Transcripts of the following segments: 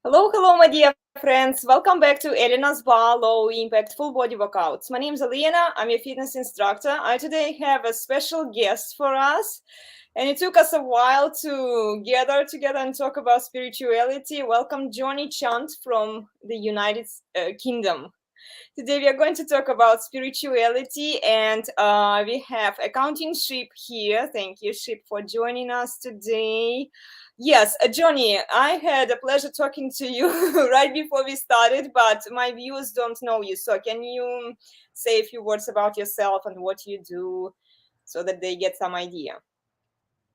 Hello, hello, my dear friends. Welcome back to ElenasBarre Low Impact Full Body Workouts. My name is Elena. I'm your fitness instructor. I today have a special guest for us, and it took us a while to gather together and talk about spirituality. Welcome, Chant from the United Kingdom. Today we are going to talk about spirituality, and we have accounting Ship here. Thank you, Ship, for joining us today. Yes, Johnny, I had a pleasure talking to you right before we started, but my viewers don't know you. So can you say a few words about yourself and what you do so that they get some idea?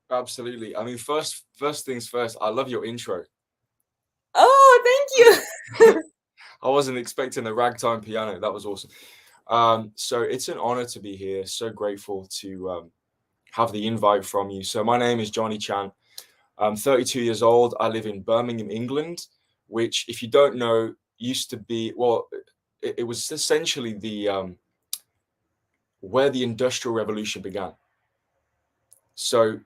Absolutely. I mean, first things first, I love your intro. Oh, thank you. I wasn't expecting a ragtime piano. That was awesome. So it's an honor to be here. So grateful to have the invite from you. So my name is Johnny Chant. I'm 32 years old. I live in Birmingham, England, which, if you don't know, used to be, well, it was essentially the where the Industrial Revolution began. So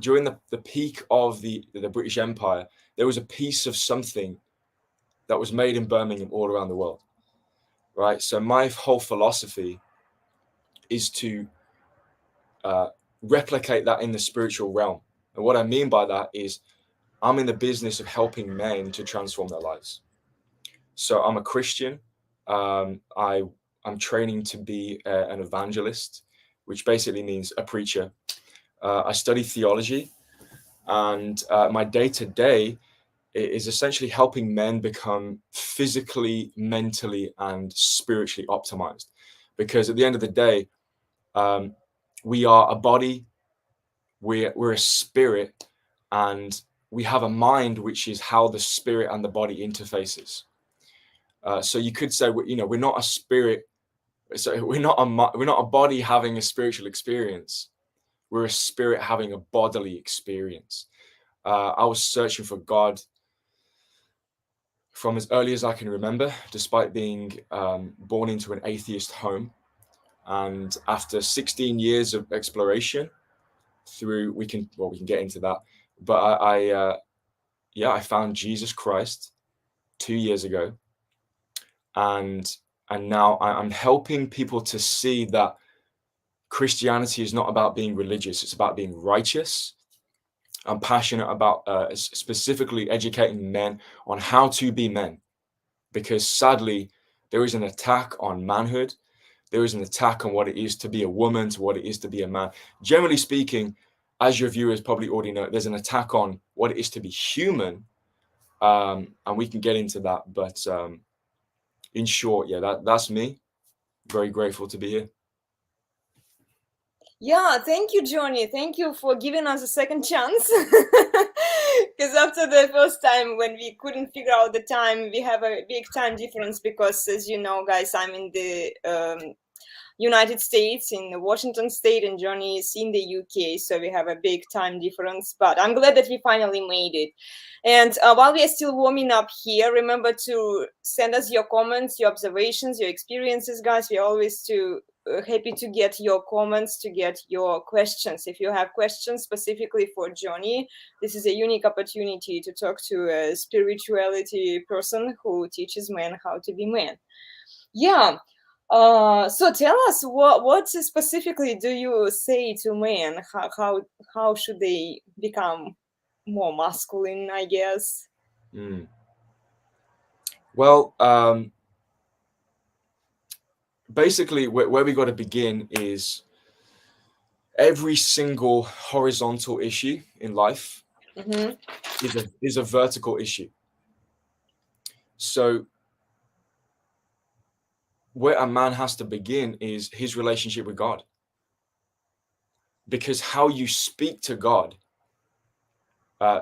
during the peak of the British Empire, there was a piece of something that was made in Birmingham all around the world, right? So my whole philosophy is to replicate that in the spiritual realm. And what I mean by that is I'm in the business of helping men to transform their lives. So I'm a Christian. I'm training to be an evangelist, which basically means a preacher. I study theology, and my day to day is essentially helping men become physically, mentally, and spiritually optimized. Because at the end of the day, we are a body, we're a spirit, and we have a mind, which is how the spirit and the body interfaces. So you could say, we're not a spirit. So we're not a body having a spiritual experience. We're a spirit having a bodily experience. I was searching for God from as early as I can remember, despite being born into an atheist home. And after 16 years of exploration, we can get into that. But I found Jesus Christ 2 years ago, and now I'm helping people to see that Christianity is not about being religious; it's about being righteous. I'm passionate about specifically educating men on how to be men, because sadly, there is an attack on manhood. There is an attack on what it is to be a woman, to what it is to be a man. Generally speaking, as your viewers probably already know, there's an attack on what it is to be human, and we can get into that. But in short, yeah, that's me. Very grateful to be here. Yeah, thank you, Johnny. Thank you for giving us a second chance. Because after the first time, when we couldn't figure out the time, we have a big time difference. Because, as you know, guys, I'm in the United States, in the Washington State, and Johnny is in the UK, so we have a big time difference. But I'm glad that we finally made it. And while we are still warming up here, remember to send us your comments, your observations, your experiences, guys. We're always happy to get your comments, to get your questions. If you have questions specifically for Johnny, this is a unique opportunity to talk to a spirituality person who teaches men how to be men. Yeah. So tell us, what specifically do you say to men? How should they become more masculine, I guess? Mm. Well, basically, where we got to begin is every single horizontal issue in life Mm-hmm. is a vertical issue. So where a man has to begin is his relationship with God, because how you speak to God uh,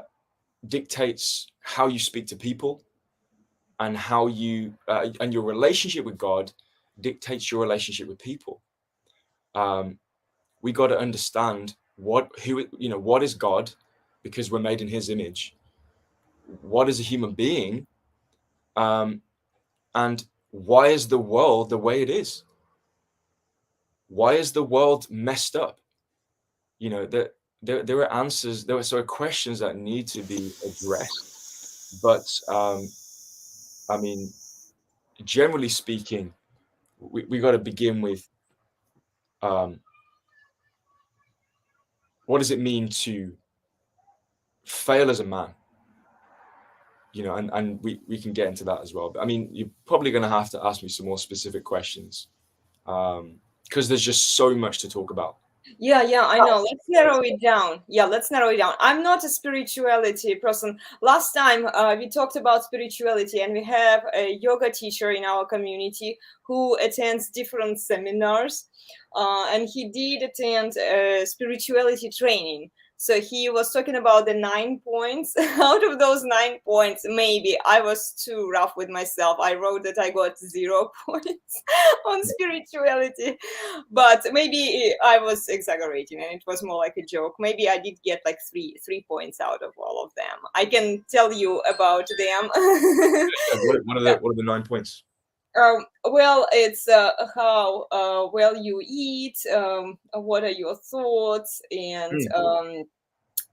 dictates how you speak to people, and how you and your relationship with God dictates your relationship with people. Um, we got to understand what is God, because we're made in His image. What is a human being, um, and why is the world the way it is? Why is the world messed up? There are answers. There are questions that need to be addressed. But I mean, generally speaking, we got to begin with what does it mean to fail as a man? You know, and we can get into that as well. But I mean, you're probably going to have to ask me some more specific questions because there's just so much to talk about. Yeah, I know. Let's narrow it down. Yeah, let's narrow it down. I'm not a spirituality person. Last time we talked about spirituality, and we have a yoga teacher in our community who attends different seminars, and he did attend spirituality training. So he was talking about the 9 points. Out of those 9 points, maybe I was too rough with myself. I wrote that I got 0 points on spirituality, but maybe I was exaggerating and it was more like a joke. Maybe I did get like three points out of all of them. I can tell you about them. What are the 9 points? Well, it's how well you eat, what are your thoughts, and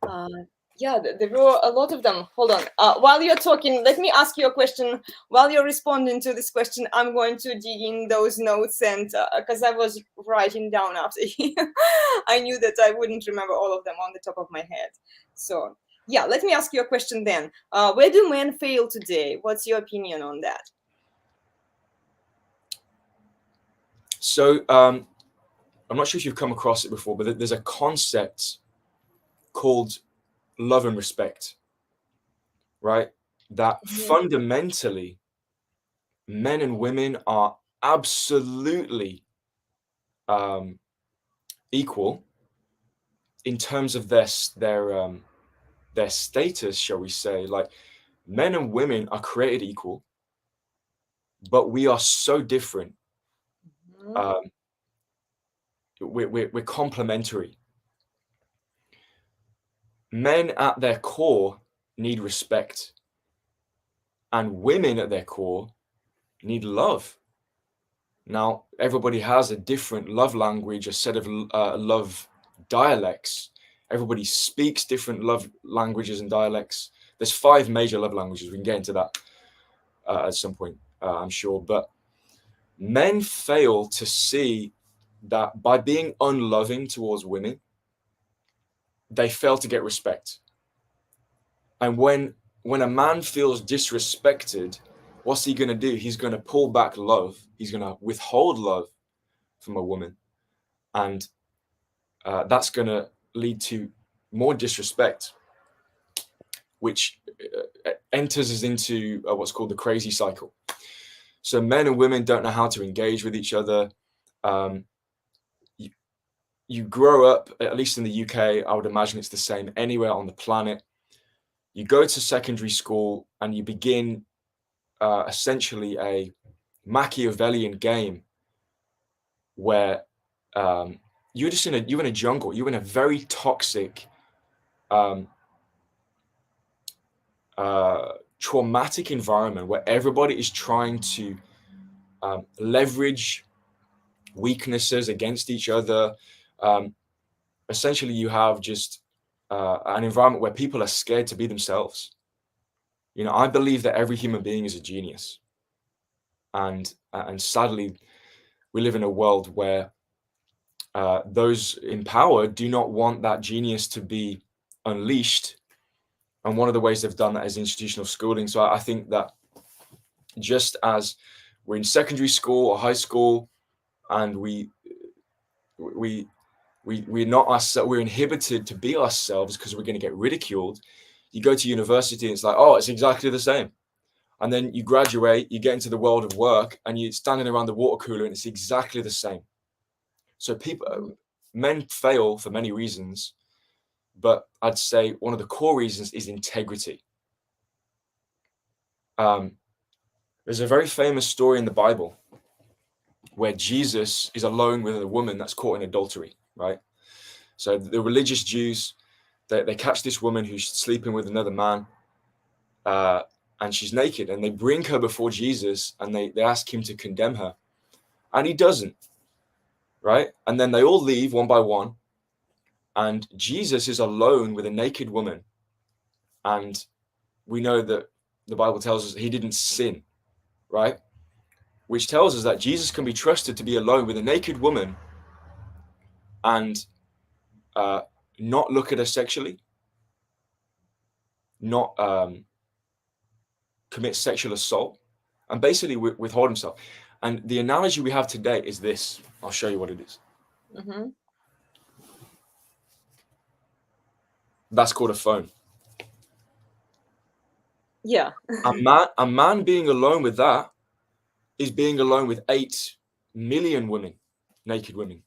uh, yeah, there were a lot of them. Hold on. While you're talking, let me ask you a question. While you're responding to this question, I'm going to dig in those notes, and because I was writing down after you, I knew that I wouldn't remember all of them on the top of my head. So yeah, let me ask you a question then. Where do men fail today? What's your opinion on that? So I'm not sure if you've come across it before, but there's a concept called love and respect, right? That fundamentally men and women are absolutely equal in terms of their status, shall we say. Like, men and women are created equal, but we are so different. We're complementary. Men at their core need respect, and women at their core need love. Now, everybody has a different love language, a set of love dialects. Everybody speaks different love languages and dialects. There's 5 major love languages. We can get into that at some point, I'm sure. But men fail to see that by being unloving towards women, they fail to get respect. And when a man feels disrespected, what's he going to do? He's going to pull back love. He's going to withhold love from a woman. And that's going to lead to more disrespect, which enters us into what's called the crazy cycle. So men and women don't know how to engage with each other. You grow up, at least in the UK, I would imagine it's the same anywhere on the planet. You go to secondary school and you begin essentially a Machiavellian game where you're in a jungle. You're in a very toxic, traumatic environment where everybody is trying to leverage weaknesses against each other. Essentially, you have just an environment where people are scared to be themselves. You know, I believe that every human being is a genius, and sadly, we live in a world where those in power do not want that genius to be unleashed. And one of the ways they've done that is institutional schooling. So I think that just as we're in secondary school or high school, and we're not ourselves, we're inhibited to be ourselves because we're going to get ridiculed. You go to university and it's like, oh, it's exactly the same. And then you graduate, you get into the world of work, and you're standing around the water cooler and it's exactly the same. So men fail for many reasons, but I'd say one of the core reasons is integrity. There's a very famous story in the Bible where Jesus is alone with a woman that's caught in adultery, right? So the religious Jews, they catch this woman who's sleeping with another man, and she's naked, and they bring her before Jesus, and they ask him to condemn her, and he doesn't, right? And then they all leave one by one, and Jesus is alone with a naked woman, and we know that the Bible tells us he didn't sin, right? Which tells us that Jesus can be trusted to be alone with a naked woman and not look at her sexually, not commit sexual assault, and basically withhold himself. And the analogy we have today is this. I'll show you what it is. Mm-hmm. That's called a phone. Yeah. A man being alone with that is being alone with 8 million women, naked women.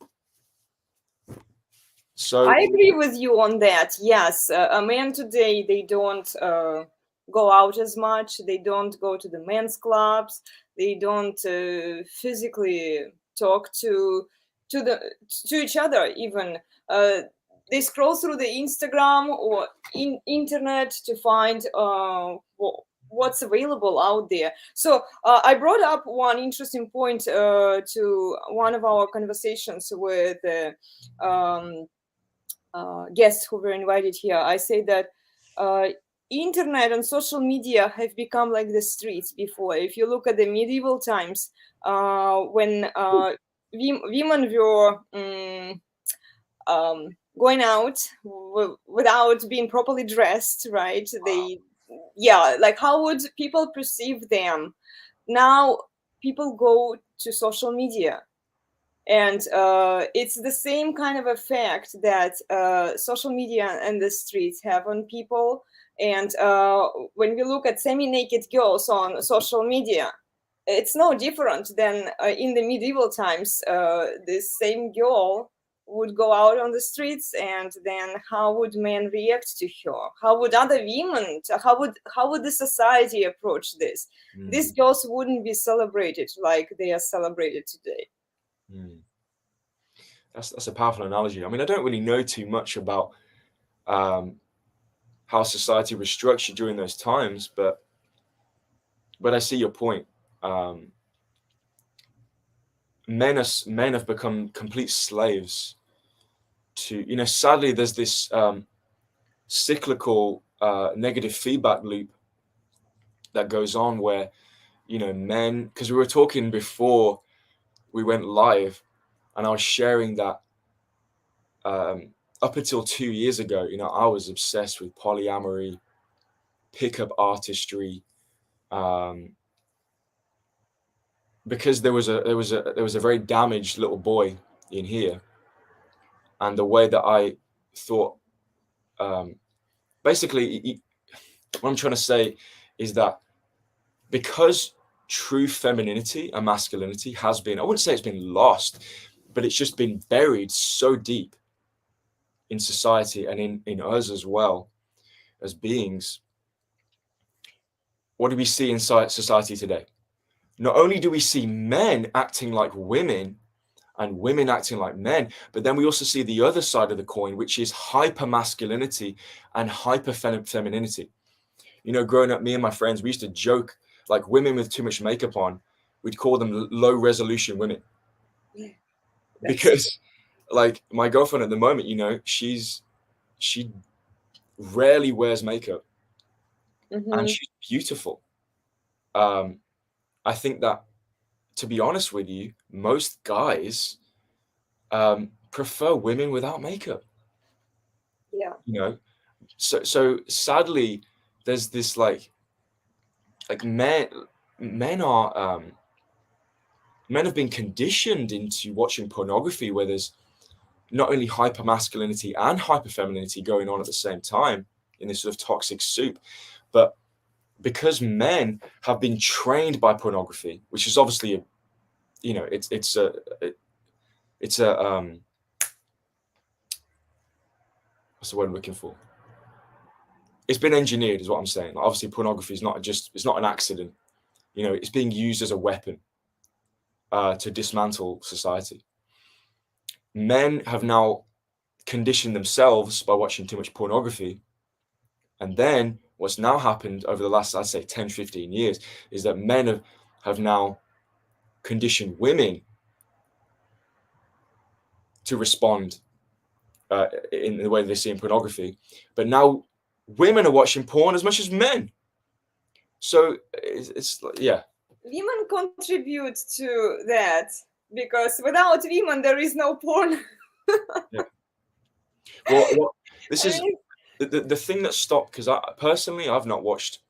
So I agree with you on that. Yes, a man today, they don't go out as much. They don't go to the men's clubs. They don't physically talk to each other. Even they scroll through the Instagram or internet to find what's available out there. So I brought up one interesting point to one of our conversations with. Guests who were invited here, I say that internet and social media have become like the streets before. If you look at the medieval times, when women were going out without being properly dressed, right? Like how would people perceive them? Now people go to social media, and it's the same kind of effect that social media and the streets have on people. And when we look at semi-naked girls on social media, it's no different than in the medieval times. This same girl would go out on the streets, and then how would men react to her? How would other women? How would the society approach this? These girls wouldn't be celebrated like they are celebrated today. That's a powerful analogy. I mean, I don't really know too much about how society was structured during those times, but I see your point. Men have become complete slaves to, sadly, there's this cyclical negative feedback loop that goes on where, men, because we were talking before we went live, and I was sharing that up until 2 years ago, I was obsessed with polyamory, pickup artistry, because there was a very damaged little boy in here, and the way that I thought, basically, what I'm trying to say is that because true femininity and masculinity has been, I wouldn't say it's been lost, but it's just been buried so deep in society and in us as well as beings. What do we see inside society today? Not only do we see men acting like women and women acting like men, but then we also see the other side of the coin, which is hyper masculinity and hyper femininity. Growing up, me and my friends, we used to joke, like, women with too much makeup on, we'd call them low resolution women. Because like my girlfriend at the moment, she rarely wears makeup, and she's beautiful. I think that, to be honest with you, most guys prefer women without makeup. Yeah. So sadly, there's this like men have been conditioned into watching pornography where there's not only hyper masculinity and hyper femininity going on at the same time in this sort of toxic soup, but because men have been trained by pornography, which is obviously it's a what's the word I'm looking for? It's been engineered, is what I'm saying. Like, obviously, pornography is it's not an accident. It's being used as a weapon to dismantle society. Men have now conditioned themselves by watching too much pornography. And then what's now happened over the last, I'd say, 10, 15 years is that men have now conditioned women to respond in the way they see in pornography. But now women are watching porn as much as men. So it's yeah. Women contribute to that because without women there is no porn. Yeah. Well, this I is mean, the thing that stopped, because I personally I've not watched.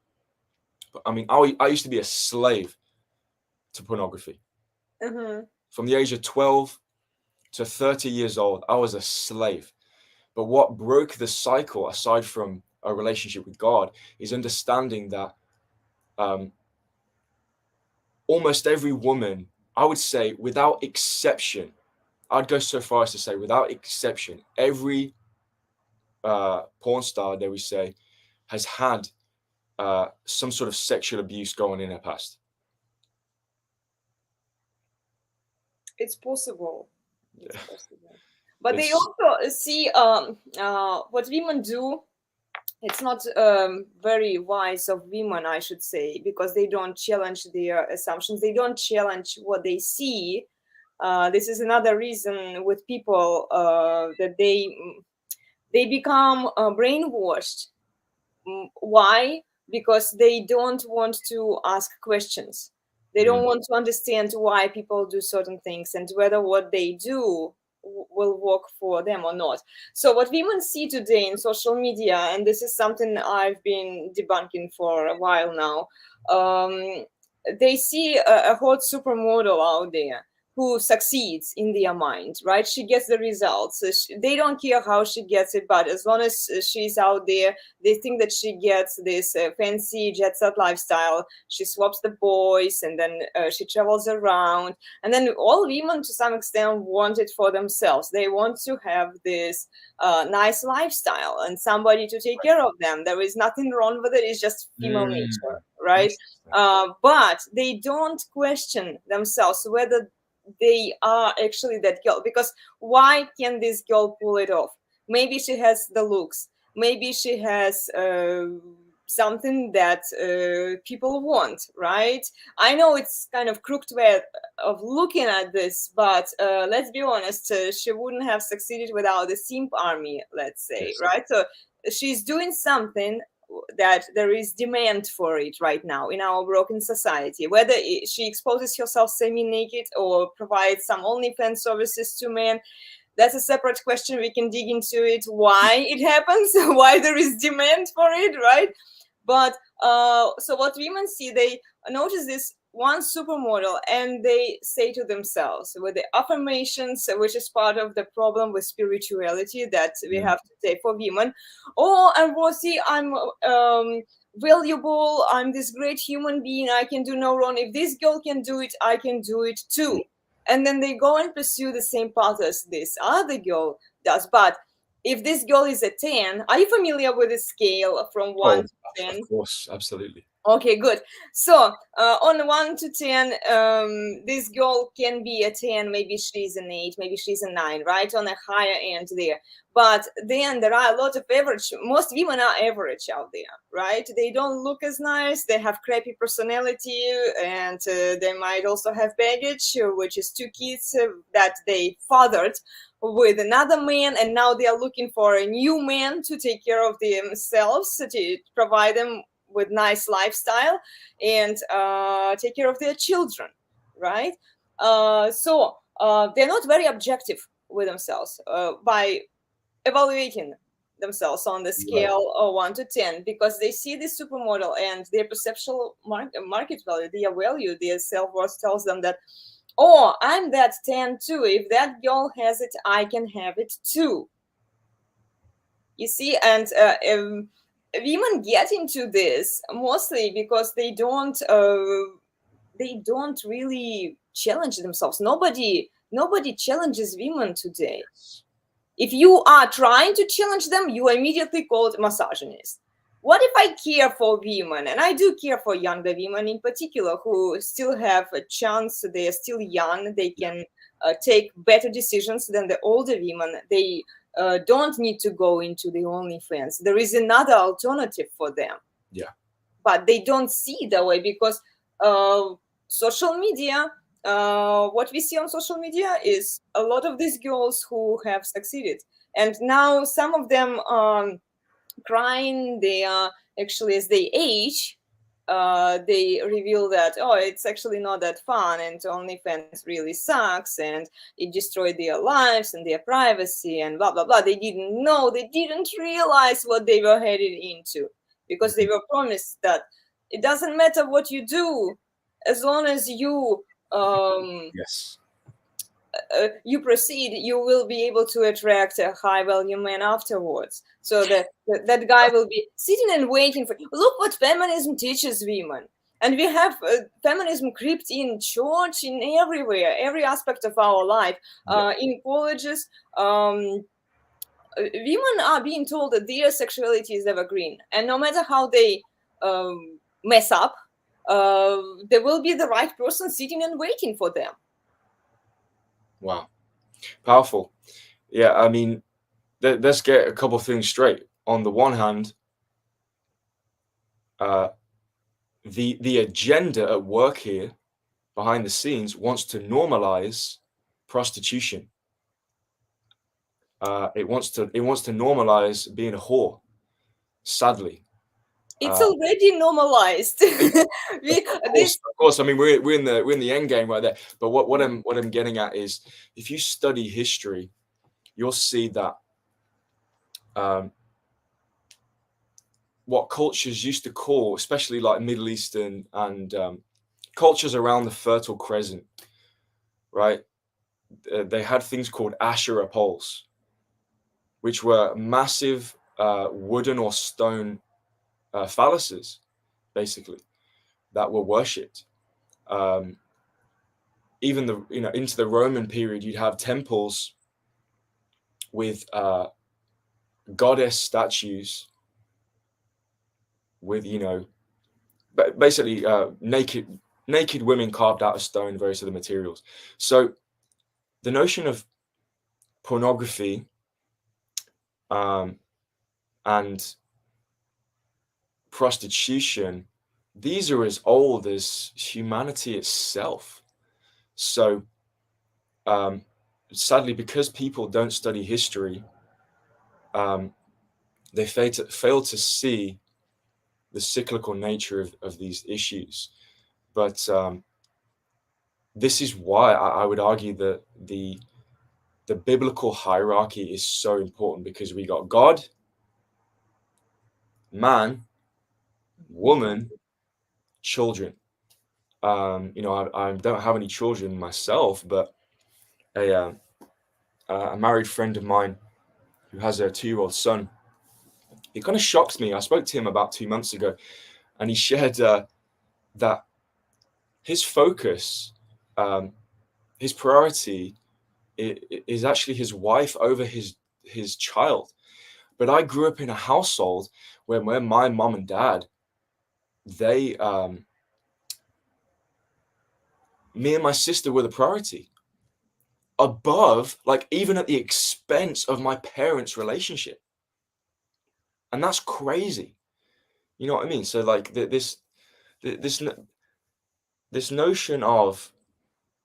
I mean, I used to be a slave to pornography. From the age of 12 to 30 years old, I was a slave. But what broke the cycle, aside from a relationship with God, is understanding that almost every woman, I would say, without exception, I'd go so far as to say, without exception, every porn star, dare we say, has had some sort of sexual abuse going in her past. it's possible. It's Yeah. possible. But they It's also see what women do. It's not very wise of women, I should say, because they don't challenge their assumptions. They don't challenge what they see. This is another reason with people that they become brainwashed. Why? Because they don't want to ask questions. They don't want to understand why people do certain things and whether what they do will work for them or not. So what women see today in social media, and this is something I've been debunking for a while now, they see a hot supermodel out there who succeeds in their mind, right? She gets the results. They don't care how she gets it, but as long as she's out there, they think that she gets this fancy jet set lifestyle. She swaps the boys, and then she travels around. And then all women, to some extent, want it for themselves. They want to have this nice lifestyle and somebody to take care of them. There is nothing wrong with it. It's just female nature, right? But they don't question themselves whether they are actually that girl, because why can this girl pull it off? Maybe she has the looks, maybe she has something that people want, right? I know it's kind of crooked way of looking at this, but let's be honest, she wouldn't have succeeded without the simp army, let's say, right? So she's doing something that there is demand for it right now in our broken society. Whether she exposes herself semi-naked or provides some OnlyFans services to men, that's a separate question. We can dig into it, why it happens, why there is demand for it, right? But so what women see, they notice this one supermodel and they say to themselves with the affirmations, which is part of the problem with spirituality that we have to say for women, oh, I'm worthy, I'm valuable, I'm this great human being, I can do no wrong. If this girl can do it, I can do it too. And then they go and pursue the same path as this other girl does. But if this girl is a 10, are you familiar with the scale from 1 to 10? Of course, absolutely. Okay, good. So on 1 to 10, this girl can be a 10, maybe she's an 8, maybe she's a 9, right? On a higher end there. But then there are a lot of average, most women are average out there, right? They don't look as nice, they have crappy personality, and they might also have baggage, which is 2 kids that they fathered with another man, and now they are looking for a new man to take care of themselves, to provide them with nice lifestyle and take care of their children, right? So they're not very objective with themselves by evaluating themselves on the scale of 1 to 10, because they see this supermodel and their perceptual market value, their value, their self-worth tells them that, oh, I'm that 10 too. If that girl has it, I can have it too. You see, and women get into this mostly because they don't really challenge themselves. Nobody challenges women today. If you are trying to challenge them, you are immediately called misogynist. What if I care for women, and I do care for younger women in particular who still have a chance, they are still young, they can take better decisions than the older women. They don't need to go into the OnlyFans. There is another alternative for them. Yeah. But they don't see that way because social media, what we see on social media is a lot of these girls who have succeeded. And now some of them crying, they are actually, as they age, they reveal that, oh, it's actually not that fun, and OnlyFans really sucks, and it destroyed their lives and their privacy, and blah blah blah. They didn't know, they didn't realize what they were headed into, because they were promised that it doesn't matter what you do, as long as you Yes. you proceed, you will be able to attract a high value man afterwards. So that guy will be sitting and waiting for. Look what feminism teaches women, and we have feminism creeped in church, in everywhere, every aspect of our life, in colleges. Women are being told that their sexuality is evergreen, and no matter how they mess up, there will be the right person sitting and waiting for them. Wow. Powerful. Yeah, I mean, let's get a couple of things straight. On the one hand, the agenda at work here behind the scenes wants to normalize prostitution. It wants to normalize being a whore. Sadly, It's already normalized. of course. I mean, we're in the end game right there. But what I'm getting at is, if you study history, you'll see that what cultures used to call, especially like Middle Eastern and cultures around the Fertile Crescent, right? They had things called Asherah poles, which were massive wooden or stone phalluses, basically, that were worshipped. Even into the Roman period, you'd have temples with goddess statues with basically naked women carved out of stone, various other materials. So the notion of pornography and prostitution, these are as old as humanity itself. So sadly, because people don't study history, they fail to see the cyclical nature of these issues. But this is why I would argue that the biblical hierarchy is so important, because we got God, man, woman, children. I don't have any children myself, but a married friend of mine who has a 2-year-old son, it kind of shocks me. I spoke to him about 2 months ago, and he shared that his focus, his priority is actually his wife over his child. But I grew up in a household where my mom and dad, they me and my sister were the priority, above, like, even at the expense of my parents' relationship. And that's crazy. You know what I mean? So like this notion of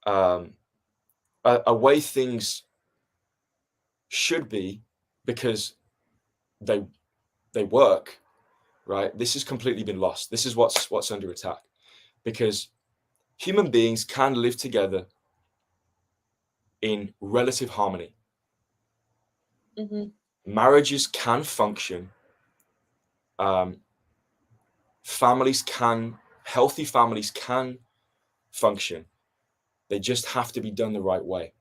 a way things should be because they work, right? This has completely been lost. This is what's under attack, because human beings can live together in relative harmony. Mm-hmm. Marriages can function. Healthy families can function. They just have to be done the right way.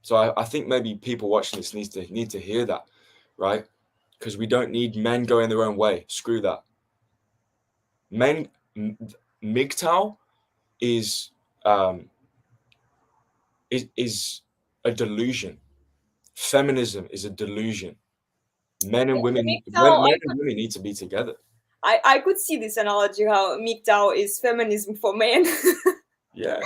So I think maybe people watching this need to hear that, right? Because we don't need men going their own way. Screw that. Men, MGTOW is a delusion. Feminism is a delusion. Men and women need to be together. I could see this analogy, how MGTOW is feminism for men. Yeah.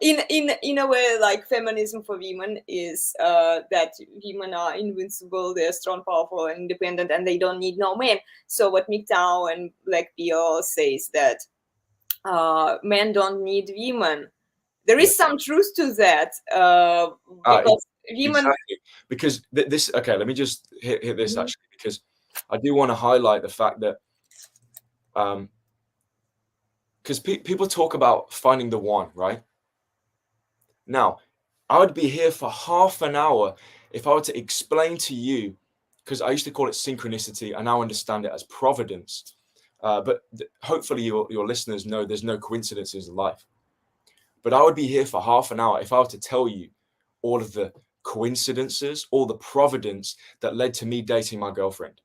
In a way, like feminism for women is that women are invincible, they're strong, powerful, and independent, and they don't need no man. So what MGTOW and Black Pill says that men don't need women. There is some truth to that, because women. Exactly. Because this. Okay, let me just hit this actually, because I do want to highlight the fact that because people talk about finding the one, right? Now, I would be here for half an hour if I were to explain to you, because I used to call it synchronicity, I now understand it as providence. But hopefully your listeners know there's no coincidences in life. But I would be here for half an hour if I were to tell you all of the coincidences, all the providence that led to me dating my girlfriend.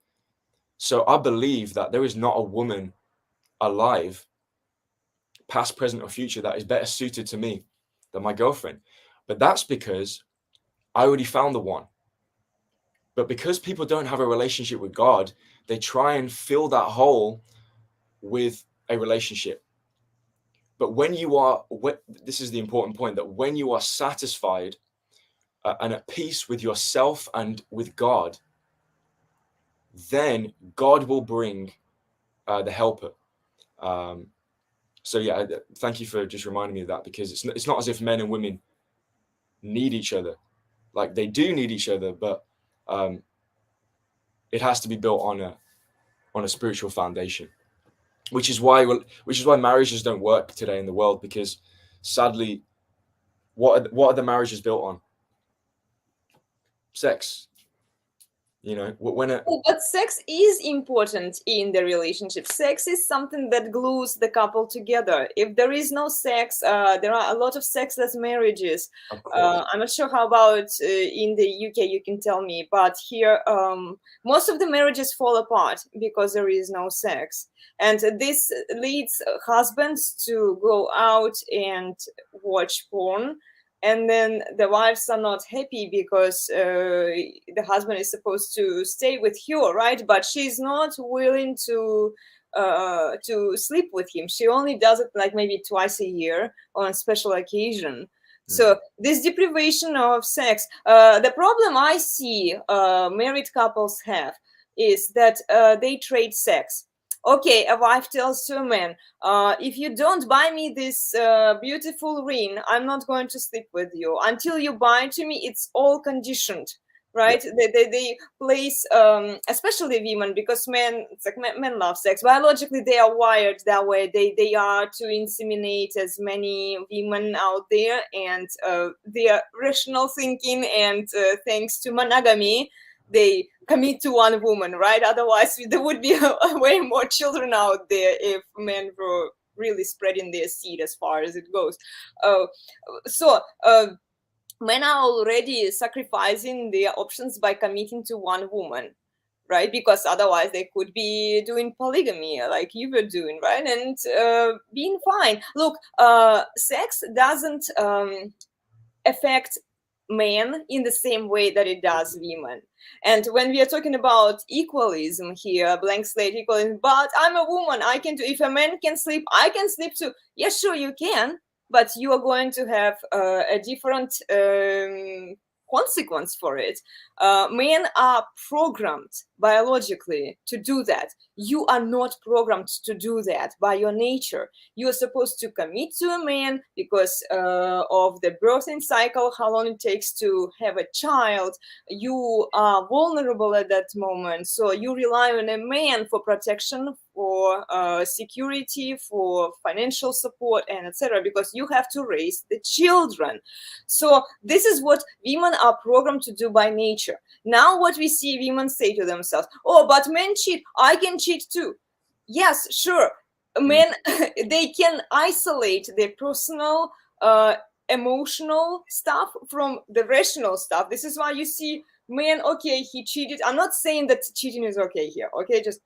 So I believe that there is not a woman alive, past, present, or future, that is better suited to me than my girlfriend. But that's because I already found the one. But because people don't have a relationship with God, they try and fill that hole with a relationship. But when you are, this is the important point, that when you are satisfied and at peace with yourself and with God, then God will bring the helper. So yeah, thank you for just reminding me of that, because it's not as if men and women need each other. Like, they do need each other, but it has to be built on a spiritual foundation, which is why marriages don't work today in the world, because sadly, what are the marriages built on? Sex. You know, but sex is important in the relationship. Sex is something that glues the couple together. If there is no sex, there are a lot of sexless marriages. I'm not sure how about in the UK, you can tell me, but here most of the marriages fall apart because there is no sex. And this leads husbands to go out and watch porn. And then the wives are not happy because the husband is supposed to stay with her, right? But she's not willing to sleep with him. She only does it like maybe twice a year on a special occasion. So this deprivation of sex, the problem I see married couples have is that they trade sex. Okay, a wife tells to a man, if you don't buy me this beautiful ring, I'm not going to sleep with you. Until you buy to me, it's all conditioned, right? Yeah. They place, especially women, because men, it's like men love sex. Biologically, they are wired that way. They are to inseminate as many women out there, and their rational thinking and thanks to monogamy, they commit to one woman, right? Otherwise, there would be way more children out there if men were really spreading their seed as far as it goes. So men are already sacrificing their options by committing to one woman, right? Because otherwise they could be doing polygamy like you were doing, right? And being fine. Look, sex doesn't affect men in the same way that it does women. And when we are talking about equalism here, blank slate equalism, but I'm a woman, I can do, if a man can sleep, I can sleep too. Yes, sure, you can, but you are going to have a different consequence for it. Men are programmed biologically to do that. You are not programmed to do that by your nature. You are supposed to commit to a man because of the birthing cycle, how long it takes to have a child. You are vulnerable at that moment, so you rely on a man for protection, for security, for financial support, and etc., because you have to raise the children. So this is what women are programmed to do by nature. Now what we see women say to themselves, oh, but men cheat, I can cheat too. Yes, sure, men they can isolate their personal emotional stuff from the rational stuff. This is why you see men, okay, he cheated. I'm not saying that cheating is okay here, okay, just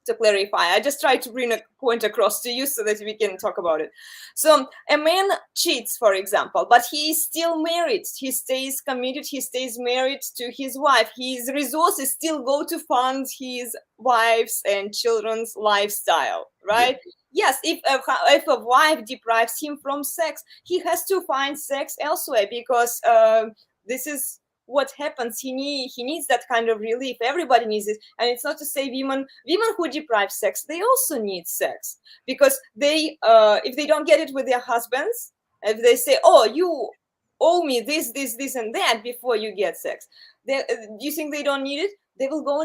to clarify. I just try to bring a point across to you so that we can talk about it. So a man cheats, for example, but he is still married. He stays committed. He stays married to his wife. His resources still go to fund his wife's and children's lifestyle, right? Yeah. Yes, if a wife deprives him from sex, he has to find sex elsewhere, because this is what happens. He needs that kind of relief. Everybody needs it. And it's not to say women who deprive sex, they also need sex, because they if they don't get it with their husbands, if they say, oh, you owe me this and that before you get sex, do you think they don't need it? They will go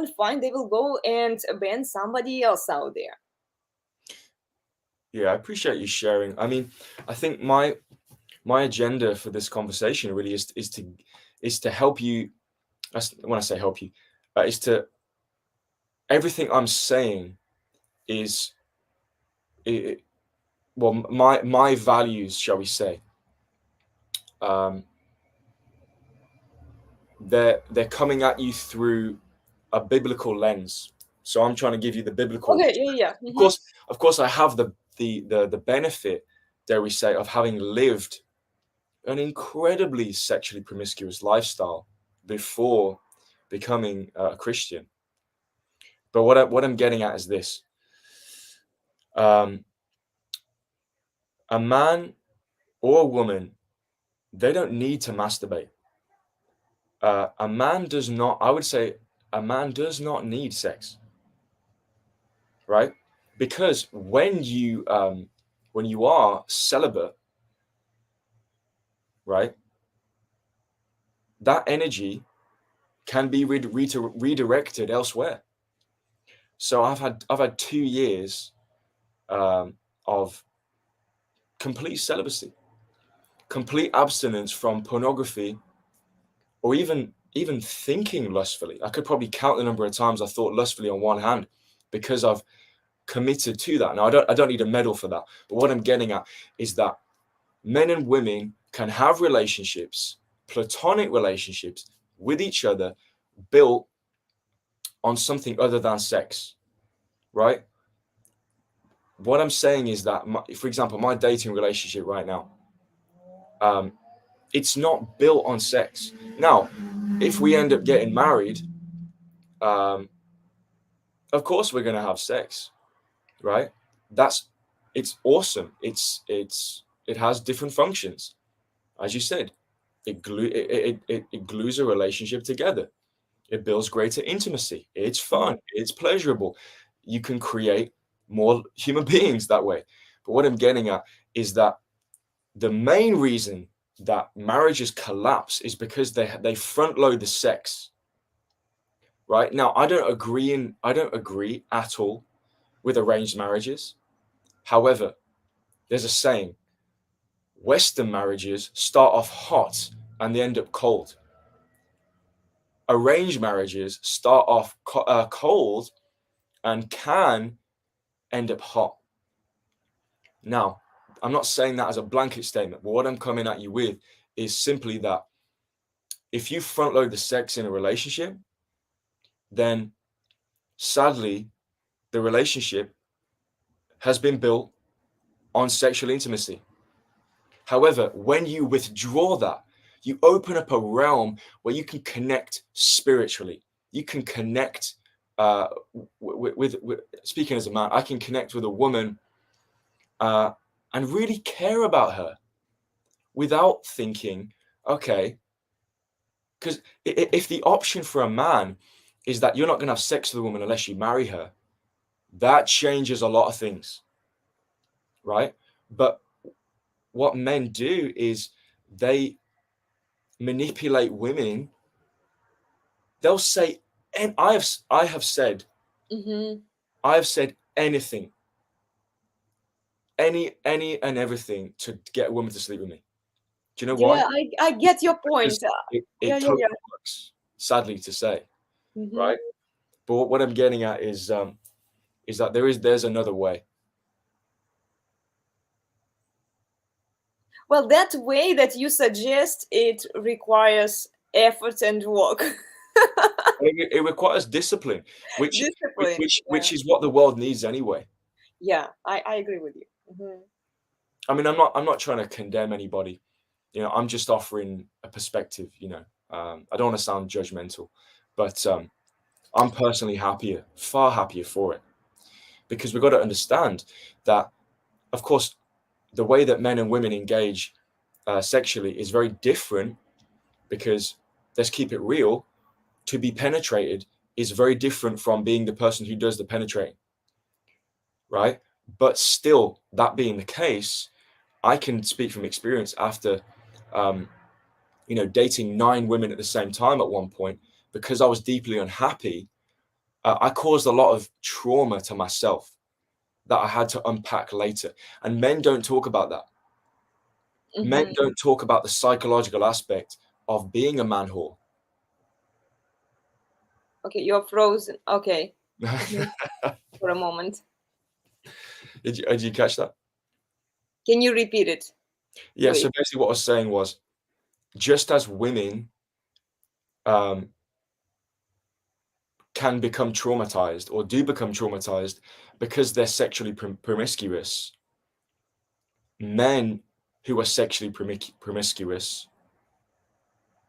and ban somebody else out there. Yeah, I appreciate you sharing. I mean, I think my agenda for this conversation really is to help you. When I say help you, is to everything I'm saying is it, well, my values, shall we say, um, they're coming at you through a biblical lens. So I'm trying to give you the biblical. Okay, yeah. Of course, I have the benefit, dare we say, of having lived an incredibly sexually promiscuous lifestyle before becoming a Christian. But what I'm getting at is this: a man or a woman, they don't need to masturbate. A man does not. I would say a man does not need sex, right? Because when you are celibate, right, that energy can be redirected elsewhere. So I've had 2 years of complete celibacy, complete abstinence from pornography, or even thinking lustfully. I could probably count the number of times I thought lustfully on one hand because I've committed to that. Now I don't need a medal for that, but what I'm getting at is that men and women can have relationships, platonic relationships with each other, built on something other than sex, right? What I'm saying is that, for example, my dating relationship right now, it's not built on sex. Now, if we end up getting married, of course we're going to have sex, right? It's awesome. It has different functions, as you said. It glues a relationship together. It builds greater intimacy. It's fun. It's pleasurable. You can create more human beings that way. But what I'm getting at is that the main reason that marriages collapse is because they front load the sex. Right now, I don't agree at all with arranged marriages. However, there's a saying: Western marriages start off hot and they end up cold. Arranged marriages start off cold and can end up hot. Now, I'm not saying that as a blanket statement, but what I'm coming at you with is simply that if you front load the sex in a relationship, then sadly, the relationship has been built on sexual intimacy. However, when you withdraw that, you open up a realm where you can connect spiritually. You can connect with speaking as a man, I can connect with a woman and really care about her without thinking, okay, because if the option for a man is that you're not going to have sex with a woman unless you marry her, that changes a lot of things, right? But what men do is they manipulate women. They'll say, and I have said anything, any and everything to get a woman to sleep with me. Do you know why? Yeah, I get your point. Because it totally works, sadly to say, right? But what I'm getting at is that there's another way. Well, that way that you suggest, it requires effort and work. It requires discipline, which Discipline. which is what the world needs anyway. Yeah, I agree with you. I mean, I'm not trying to condemn anybody. You know, I'm just offering a perspective. You know, I don't want to sound judgmental, but I'm personally far happier for it, because we've got to understand that, of course, the way that men and women engage sexually is very different, because let's keep it real, to be penetrated is very different from being the person who does the penetrating, right? But still, that being the case, I can speak from experience after dating 9 women at the same time at one point. Because I was deeply unhappy, I caused a lot of trauma to myself, that I had to unpack later. And men don't talk about that. Men don't talk about the psychological aspect of being a man whore. Okay, you're frozen. Okay. For a moment. Did you catch that? Can you repeat it? Yeah, Please? so basically what I was saying was, just as women can become traumatized or do become traumatized because they're sexually promiscuous, men who are sexually promiscuous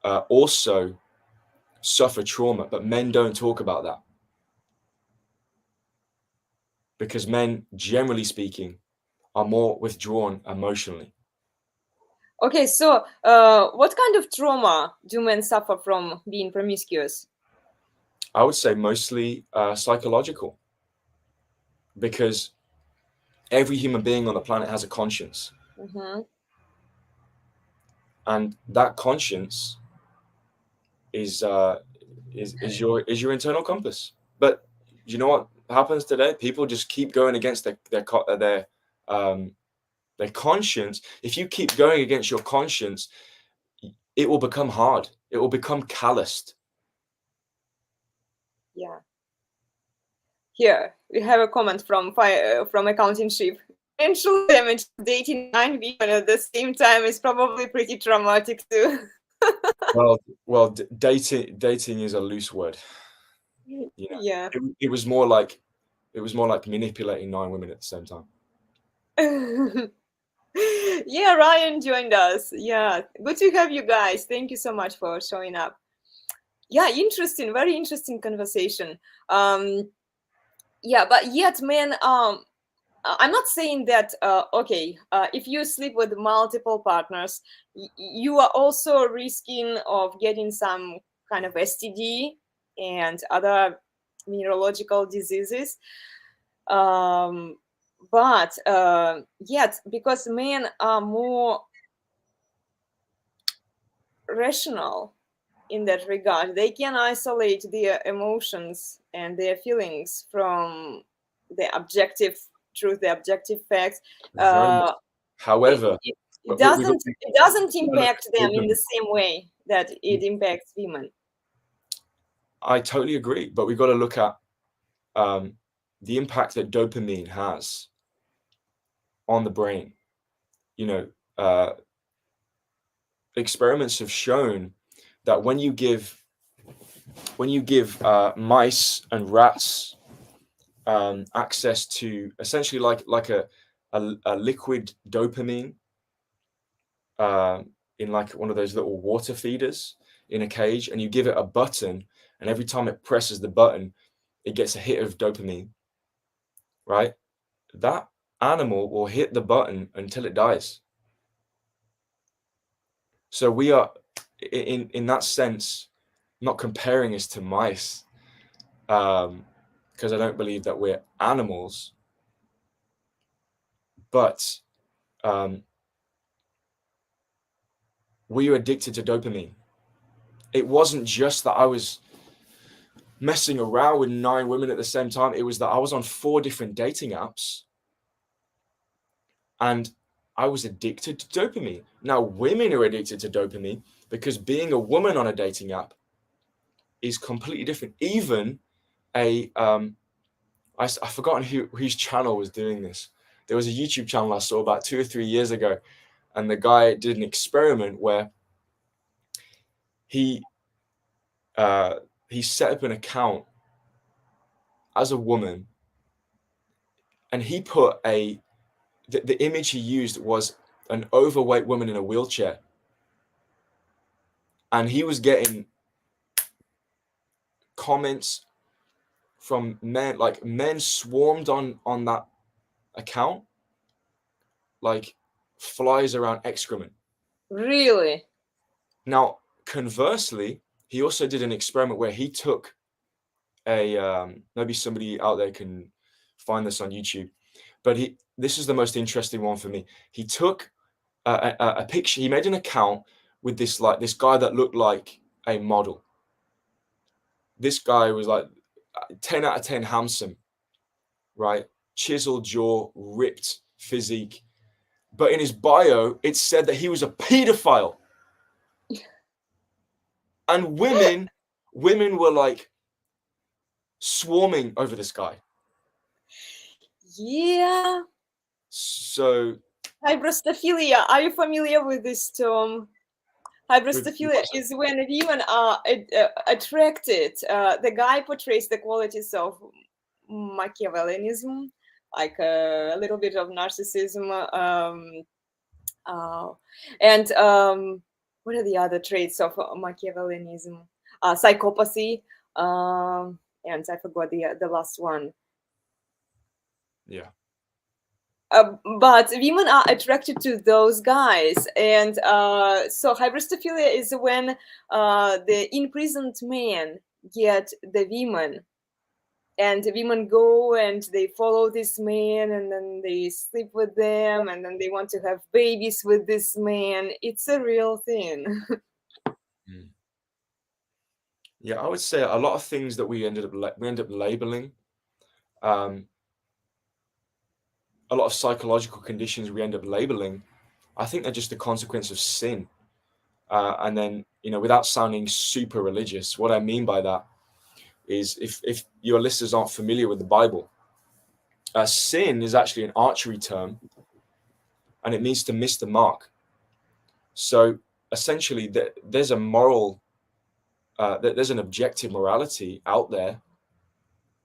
also suffer trauma, but men don't talk about that. Because men, generally speaking, are more withdrawn emotionally. Okay, so what kind of trauma do men suffer from being promiscuous? I would say mostly psychological, because every human being on the planet has a conscience, and that conscience is your internal compass. But you know what happens today? People just keep going against their conscience. If you keep going against your conscience, it will become hard. It will become calloused. Yeah. Here we have a comment from accounting ship. Potential damage of dating 9 women at the same time is probably pretty traumatic too. Well, dating is a loose word. You know, Yeah. it was more like manipulating 9 women at the same time. Yeah, Ryan joined us. Yeah, good to have you guys. Thank you so much for showing up. Yeah, interesting, very interesting conversation. Yeah, but yet, man, I'm not saying that okay, if you sleep with multiple partners, you are also risking of getting some kind of STD and other neurological diseases. But yet, because men are more rational in that regard, they can isolate their emotions and their feelings from the objective truth, the objective facts. Very much. However, It we got doesn't to look impact at them in dopamine. the same way that it impacts women. I totally agree, but we've got to look at the impact that dopamine has on the brain. You know, experiments have shown that when you give mice and rats access to essentially like a liquid dopamine in like one of those little water feeders in a cage, and you give it a button, and every time it presses the button, it gets a hit of dopamine, right? That animal will hit the button until it dies. So we are, in that sense, not comparing us to mice, because I don't believe that we're animals, but we are addicted to dopamine. It wasn't just that I was messing around with 9 women at the same time. It was that I was on 4 different dating apps, and I was addicted to dopamine. Now, women are addicted to dopamine because being a woman on a dating app is completely different. Even I've forgotten whose channel was doing this. There was a YouTube channel I saw about 2 or 3 years ago, and the guy did an experiment where he set up an account as a woman, and he put the image he used was an overweight woman in a wheelchair, and he was getting comments from men, like men swarmed on that account like flies around excrement. Really? Now, conversely, he also did an experiment where he took maybe somebody out there can find this on YouTube, but this is the most interesting one for me. He took a picture. He made an account with this guy that looked like a model. This guy was like 10 out of 10 handsome, right? chiseled jaw, ripped physique. But in his bio, it said that he was a pedophile. And women were like swarming over this guy. Yeah. So Hybrostophilia. Are you familiar with this term? Hybrostophilia is when women are attracted. The guy portrays the qualities of Machiavellianism, like a little bit of narcissism, and what are the other traits of Machiavellianism? Psychopathy, and I forgot the last one. Yeah. But women are attracted to those guys, and so hybristophilia is when the imprisoned men get the women, and the women go and they follow this man, and then they sleep with them, and then they want to have babies with this man. It's a real thing. Yeah, I would say a lot of things that we end up labeling. A lot of psychological conditions we end up labeling, I think they're just a consequence of sin. And then, without sounding super religious, what I mean by that is if your listeners aren't familiar with the Bible, sin is actually an archery term, and it means to miss the mark. So essentially, there's a moral, there's an objective morality out there,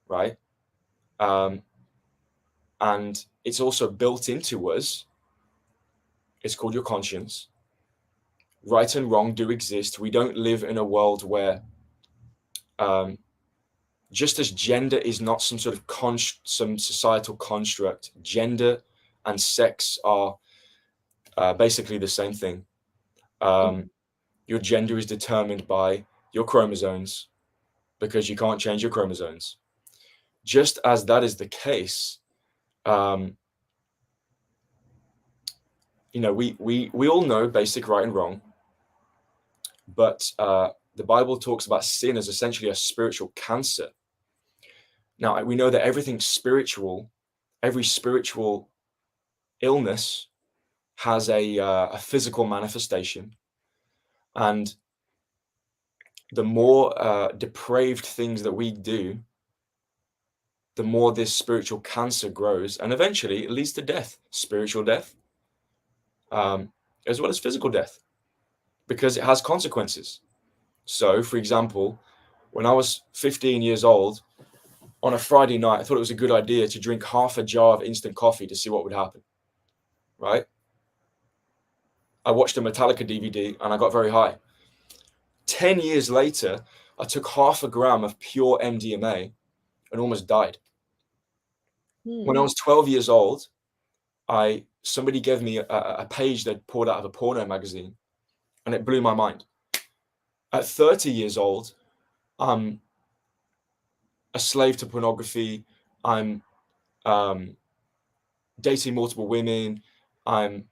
right? And it's also built into us. It's called your conscience. Right and wrong do exist. We don't live in a world where, just as gender is not some sort of some societal construct, gender and sex are basically the same thing. Your gender is determined by your chromosomes because you can't change your chromosomes. Just as that is the case, we all know basic right and wrong, but the Bible talks about sin as essentially a spiritual cancer. Now, we know that everything spiritual, every spiritual illness has a physical manifestation. And the more depraved things that we do, the more this spiritual cancer grows. And eventually it leads to death, spiritual death, as well as physical death, because it has consequences. So, for example, when I was 15 years old, on a Friday night, I thought it was a good idea to drink half a jar of instant coffee to see what would happen, right? I watched a Metallica DVD and I got very high. 10 years later, I took half a gram of pure MDMA and almost died. When I was 12 years old, somebody gave me a page they'd pulled out of a porno magazine, and it blew my mind. At 30 years old, I'm a slave to pornography. I'm dating multiple women. I'm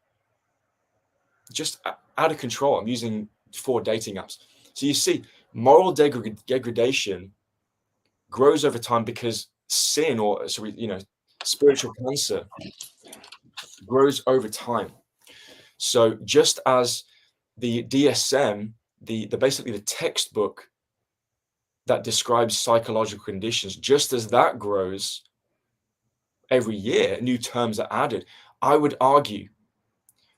just out of control. I'm using 4 dating apps. So you see, moral degradation grows over time because sin, or spiritual cancer, grows over time. So just as the DSM, the basically the textbook that describes psychological conditions, just as that grows every year, new terms are added. I would argue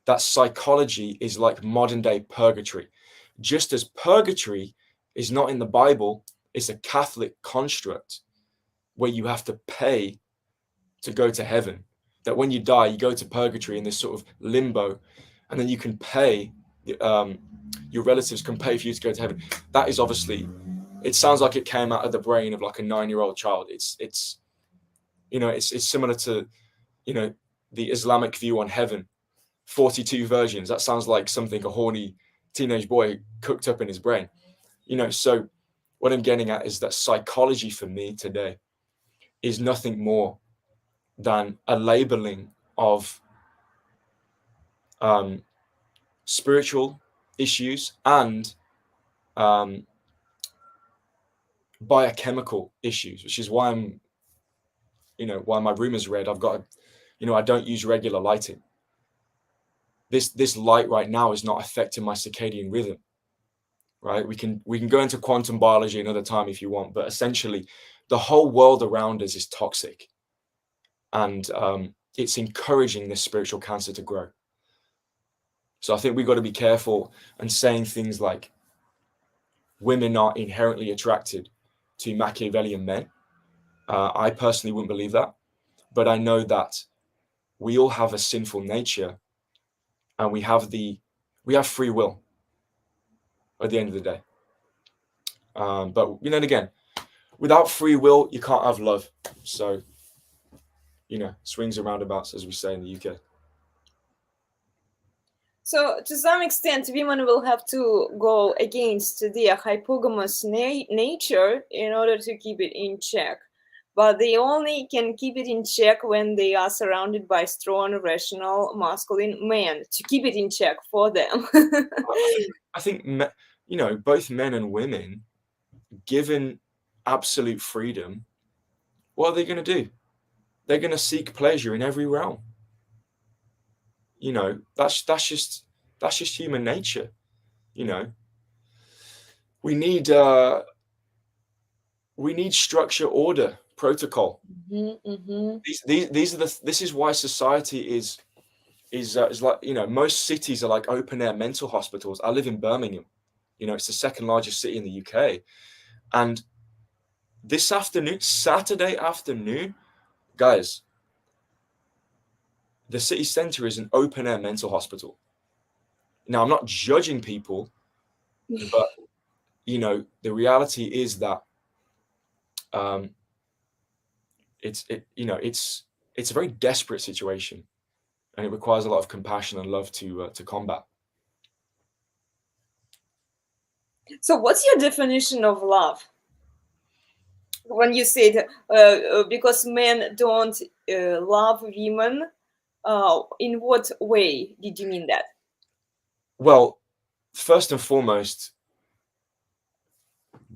that psychology is like modern day purgatory. Just as purgatory is not in the Bible, it's a Catholic construct where you have to pay to go to heaven. That when you die, you go to purgatory in this sort of limbo, and then you can pay, your relatives can pay for you to go to heaven. That is obviously, it sounds like it came out of the brain of like a 9-year-old child. It's similar to, the Islamic view on heaven, 42 versions. That sounds like something a horny teenage boy cooked up in his brain. So what I'm getting at is that psychology for me today is nothing more than a labeling of spiritual issues and biochemical issues, which is why I'm while my room is red, I've got, I don't use regular lighting. This light right now is not affecting my circadian rhythm, right? We can go into quantum biology another time if you want, but essentially the whole world around us is toxic, and it's encouraging this spiritual cancer to grow. So I think we've got to be careful and saying things like women are inherently attracted to Machiavellian men. I personally wouldn't believe that, but I know that we all have a sinful nature, and we have free will at the end of the day. But again, without free will, you can't have love. So, swings and roundabouts, as we say in the UK. So, to some extent, women will have to go against their hypogamous nature in order to keep it in check. But they only can keep it in check when they are surrounded by strong, rational, masculine men to keep it in check for them. I think both men and women, given absolute freedom, what are they going to do? They're going to seek pleasure in every realm. That's just human nature. We need structure, order, protocol. This is why society is like, most cities are like open air mental hospitals. I live in Birmingham. It's the second largest city in the UK, and this afternoon, Saturday afternoon, guys, the city centre is an open air mental hospital. Now, I'm not judging people, but the reality is that it's a very desperate situation, and it requires a lot of compassion and love to combat. So, what's your definition of love? When you said because men don't love women, in what way did you mean that? Well, first and foremost,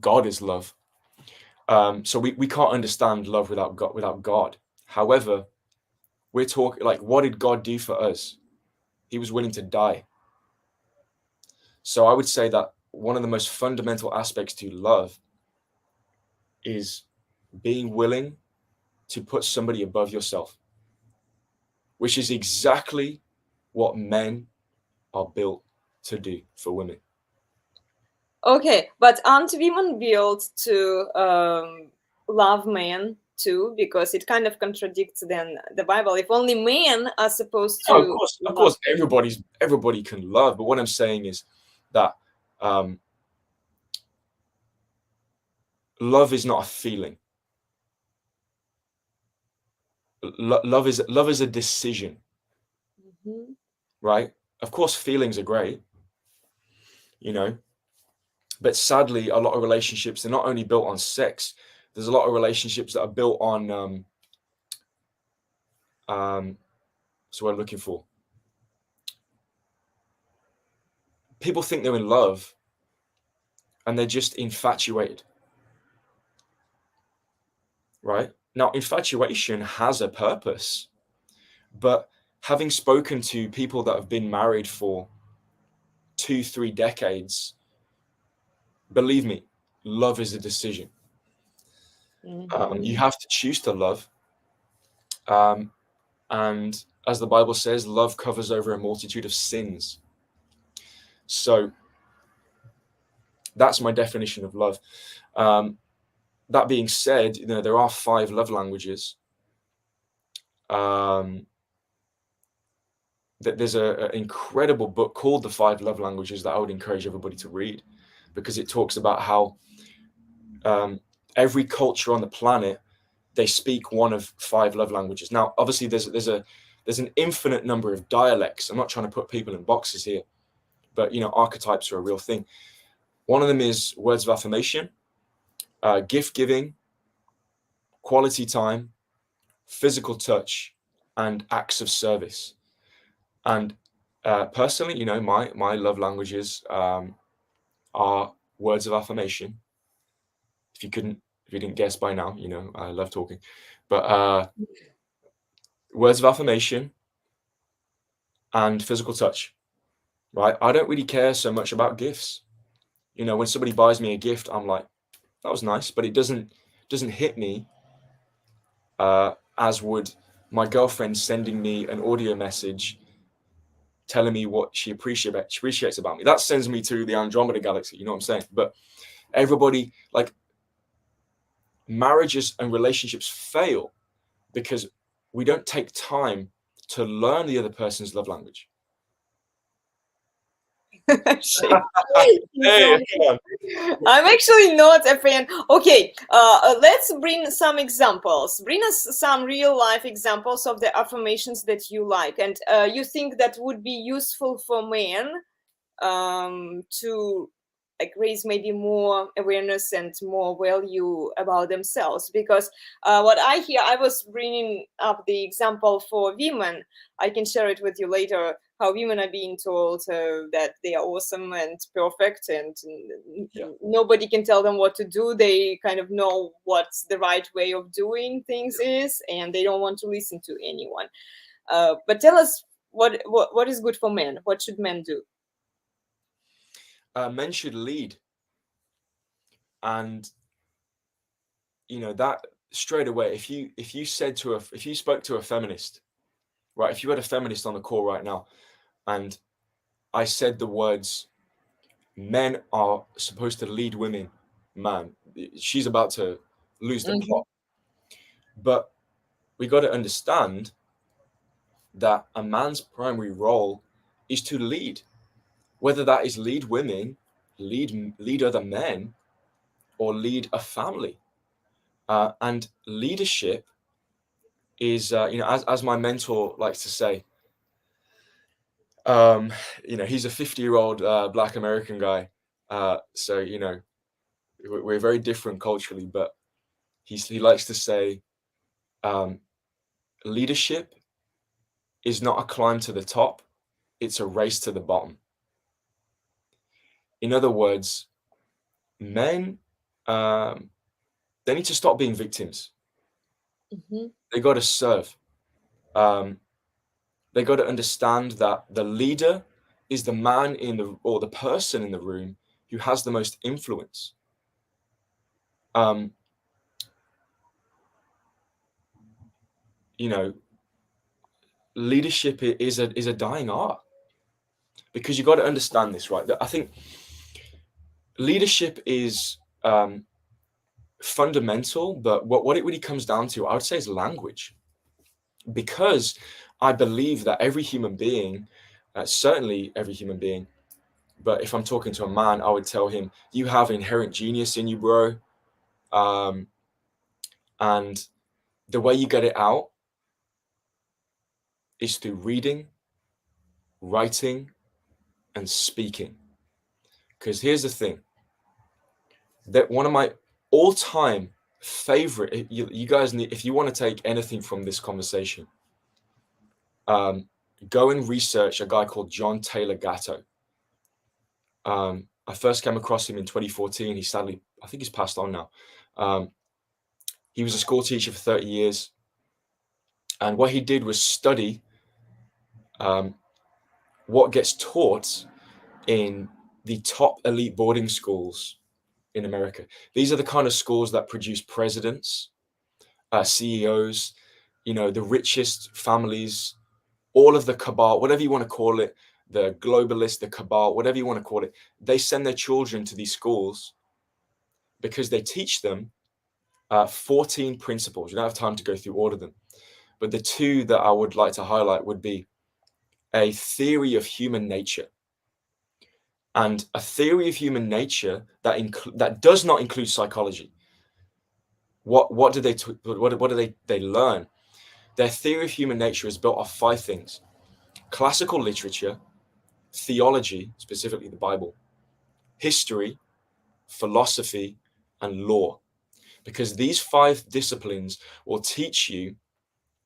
God is love. So we can't understand love without God. However, we're talking like, what did God do for us? He was willing to die. So I would say that one of the most fundamental aspects to love is being willing to put somebody above yourself, which is exactly what men are built to do for women. Okay, but aren't women built to love men too? Because it kind of contradicts then the Bible. If only men are supposed to. Of course, everybody can love. But what I'm saying is that love is not a feeling. Love is a decision, right? Of course, feelings are great, but sadly, a lot of relationships, they're not only built on sex. There's a lot of relationships that are built on so what I'm looking for. People think they're in love, and they're just infatuated, right? Now, infatuation has a purpose, but having spoken to people that have been married for 2-3 decades, believe me, love is a decision. You have to choose to love. And as the Bible says, love covers over a multitude of sins. So that's my definition of love. That being said, there are 5 love languages. There's an incredible book called The 5 Love Languages that I would encourage everybody to read, because it talks about how every culture on the planet, they speak one of 5 love languages. Now, obviously, there's an infinite number of dialects. I'm not trying to put people in boxes here, but archetypes are a real thing. One of them is words of affirmation, gift giving, quality time, physical touch, and acts of service. And personally, my love languages are words of affirmation. If you didn't guess by now, I love talking. But words of affirmation and physical touch, right? I don't really care so much about gifts. You know, when somebody buys me a gift, I'm like, that was nice, but it doesn't hit me as would my girlfriend sending me an audio message telling me what she appreciates about me. That sends me to the Andromeda galaxy, you know what I'm saying? But everybody, like, marriages and relationships fail because we don't take time to learn the other person's love language. Hey, I'm actually not a fan. Okay, let's bring some examples. Bring us some real life examples of the affirmations that you like and you think that would be useful for men to like raise maybe more awareness and more value about themselves. Because what I hear, I was bringing up the example for women. I can share it with you later, how women are being told that they are awesome and perfect and nobody can tell them what to do. They kind of know what's the right way of doing things is, and they don't want to listen to anyone. But tell us what is good for men. What should men do? Men should lead. And you know that straight away, if you spoke to a feminist, right, if you had a feminist on the call right now and I said the words, men are supposed to lead women, man, she's about to lose the plot. But we got to understand that a man's primary role is to lead, whether that is lead women, lead other men, or lead a family. And leadership is, as my mentor likes to say, he's a 50-year-old Black American guy. So, we're very different culturally, but he likes to say, leadership is not a climb to the top, it's a race to the bottom. In other words, men, they need to stop being victims. They got to serve. They got to understand that the leader is the man or the person in the room who has the most influence. Leadership is a dying art, because you got to understand this, right? I think leadership is fundamental, but what it really comes down to, I would say, is language. Because I believe that every human being, certainly every human being, but if I'm talking to a man, I would tell him, you have inherent genius in you, bro. And the way you get it out is through reading, writing, and speaking. Because here's the thing, that one of my all-time favorite, you guys need, if you want to take anything from this conversation, go and research a guy called John Taylor Gatto. I first came across him in 2014. He sadly, I think he's passed on now. He was a school teacher for 30 years. And what he did was study what gets taught in the top elite boarding schools in America. These are the kind of schools that produce presidents, CEOs, the richest families, all of the cabal, whatever you want to call it, the globalists, the cabal, whatever you want to call it. They send their children to these schools because they teach them 14 principles. You don't have time to go through all of them. But the two that I would like to highlight would be a theory of human nature. And a theory of human nature that does not include psychology. What do they learn? Their theory of human nature is built off 5 things: classical literature, theology, specifically the Bible, history, philosophy, and law. Because these 5 disciplines will teach you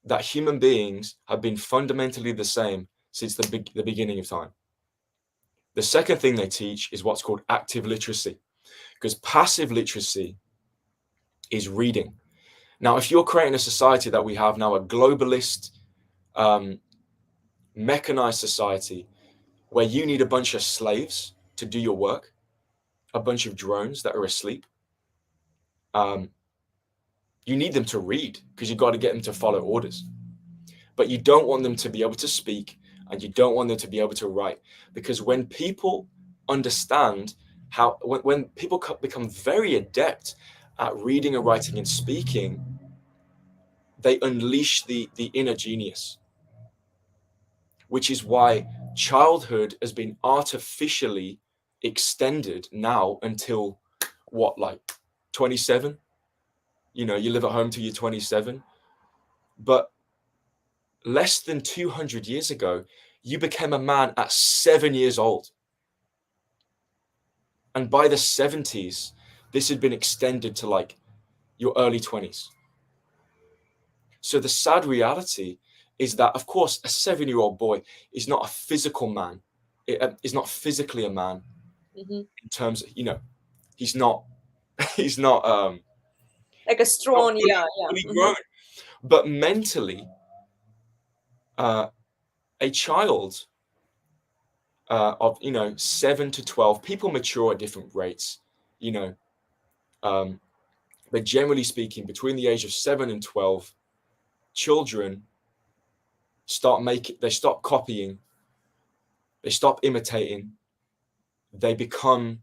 that human beings have been fundamentally the same since the beginning of time. The second thing they teach is what's called active literacy, because passive literacy is reading. Now, if you're creating a society that we have now, a globalist, mechanized society, where you need a bunch of slaves to do your work, a bunch of drones that are asleep, you need them to read because you've got to get them to follow orders. But you don't want them to be able to speak, and you don't want them to be able to write, because when people understand how, when people become very adept at reading and writing and speaking, they unleash the inner genius, which is why childhood has been artificially extended now until what, like 27? You know, you live at home till you're 27. But less than 200 years ago, you became a man at 7 years old. And by the 70s, this had been extended to like your early 20s. So the sad reality is that, of course, a 7-year-old boy is not a physical man. It is not physically a man in terms of, you know, he's not like a strong, fully grown. But mentally, a child of, you know, 7 to 12, people mature at different rates, you know, but generally speaking, between the age of 7 and 12, children they stop copying, they stop imitating, they become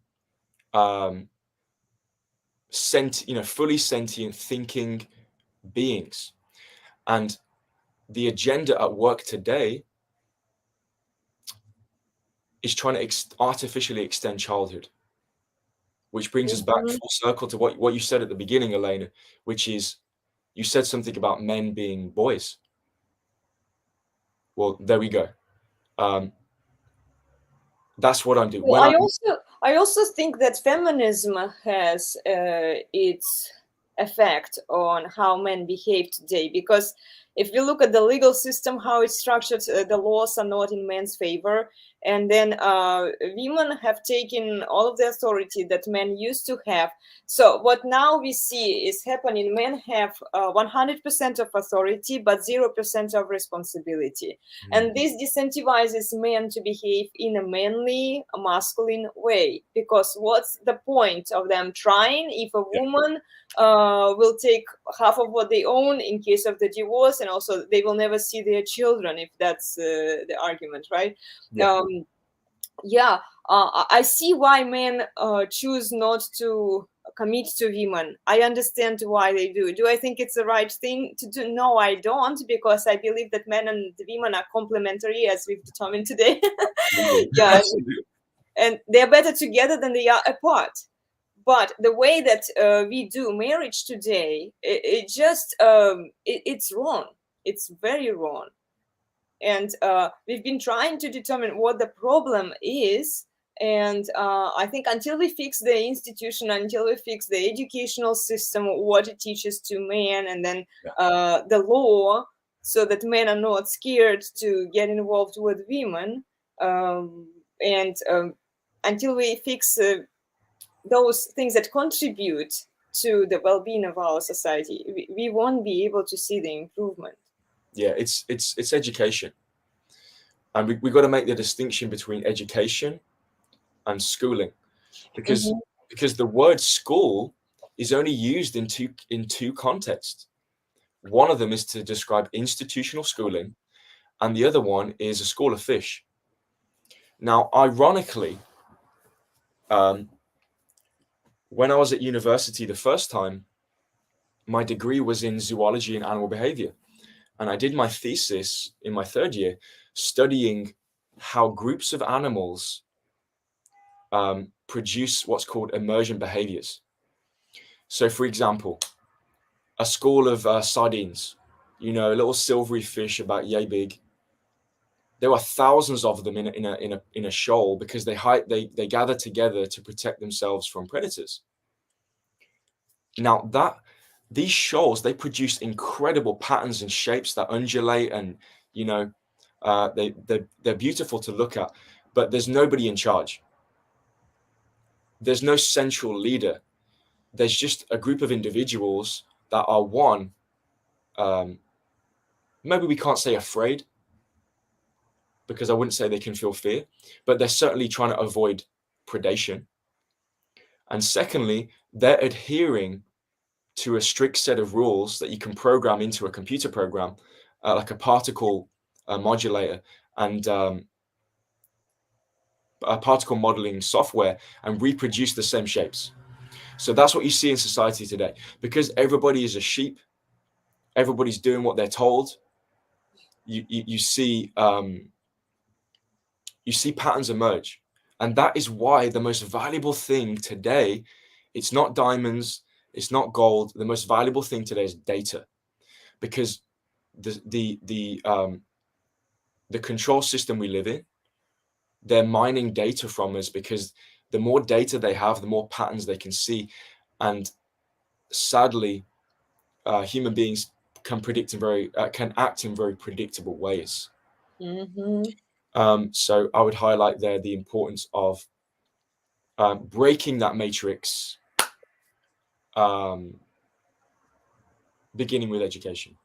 fully sentient thinking beings. And the agenda at work today is trying to artificially extend childhood, which brings us back full circle to what you said at the beginning, Elena, which is, you said something about men being boys. Well, there we go. That's what I'm doing. Well, I also think that feminism has its effect on how men behave today, because if you look at the legal system, how it's structured, the laws are not in men's favor. And then women have taken all of the authority that men used to have. So what now we see is happening, men have 100% of authority, but 0% of responsibility. And this disincentivizes men to behave in a manly, masculine way. Because what's the point of them trying if a woman will take half of what they own in case of the divorce, and also they will never see their children, if that's the argument, right? I see why men choose not to commit to women. I understand why they do. Do I think it's the right thing to do? No, I don't, because I believe that men and women are complementary, as we've determined today. Yeah, and they're better together than they are apart. But the way that we do marriage today, it's wrong. It's very wrong. And we've been trying to determine what the problem is. And I think until we fix the institution, until we fix the educational system, what it teaches to men, and then the law, so that men are not scared to get involved with women, until we fix those things that contribute to the well-being of our society, we won't be able to see the improvement. Yeah, it's education, and we got to make the distinction between education and schooling, because the word school is only used in two contexts. One of them is to describe institutional schooling, and the other one is a school of fish. Now, ironically, when I was at university the first time, my degree was in zoology and animal behavior. And I did my thesis in my third year studying how groups of animals produce what's called emergent behaviors. So, for example, a school of sardines, you know, little silvery fish about yay big. There are thousands of them in a shoal because they gather together to protect themselves from predators. Now these shoals, they produce incredible patterns and shapes that undulate, and you know, they're beautiful to look at, but there's nobody in charge. There's no central leader. There's just a group of individuals that are maybe we can't say afraid, because I wouldn't say they can feel fear, but they're certainly trying to avoid predation. And secondly, they're adhering to a strict set of rules that you can program into a computer program, like a particle modulator and a particle modeling software, and reproduce the same shapes. So that's what you see in society today. Because everybody is a sheep, everybody's doing what they're told. You see patterns emerge, and that is why the most valuable thing today, it's not diamonds, it's not gold. The most valuable thing today is data, because the control system we live in, they're mining data from us, because the more data they have, the more patterns they can see. And sadly, human beings can act in very predictable ways. So I would highlight there the importance of breaking that matrix, beginning with education.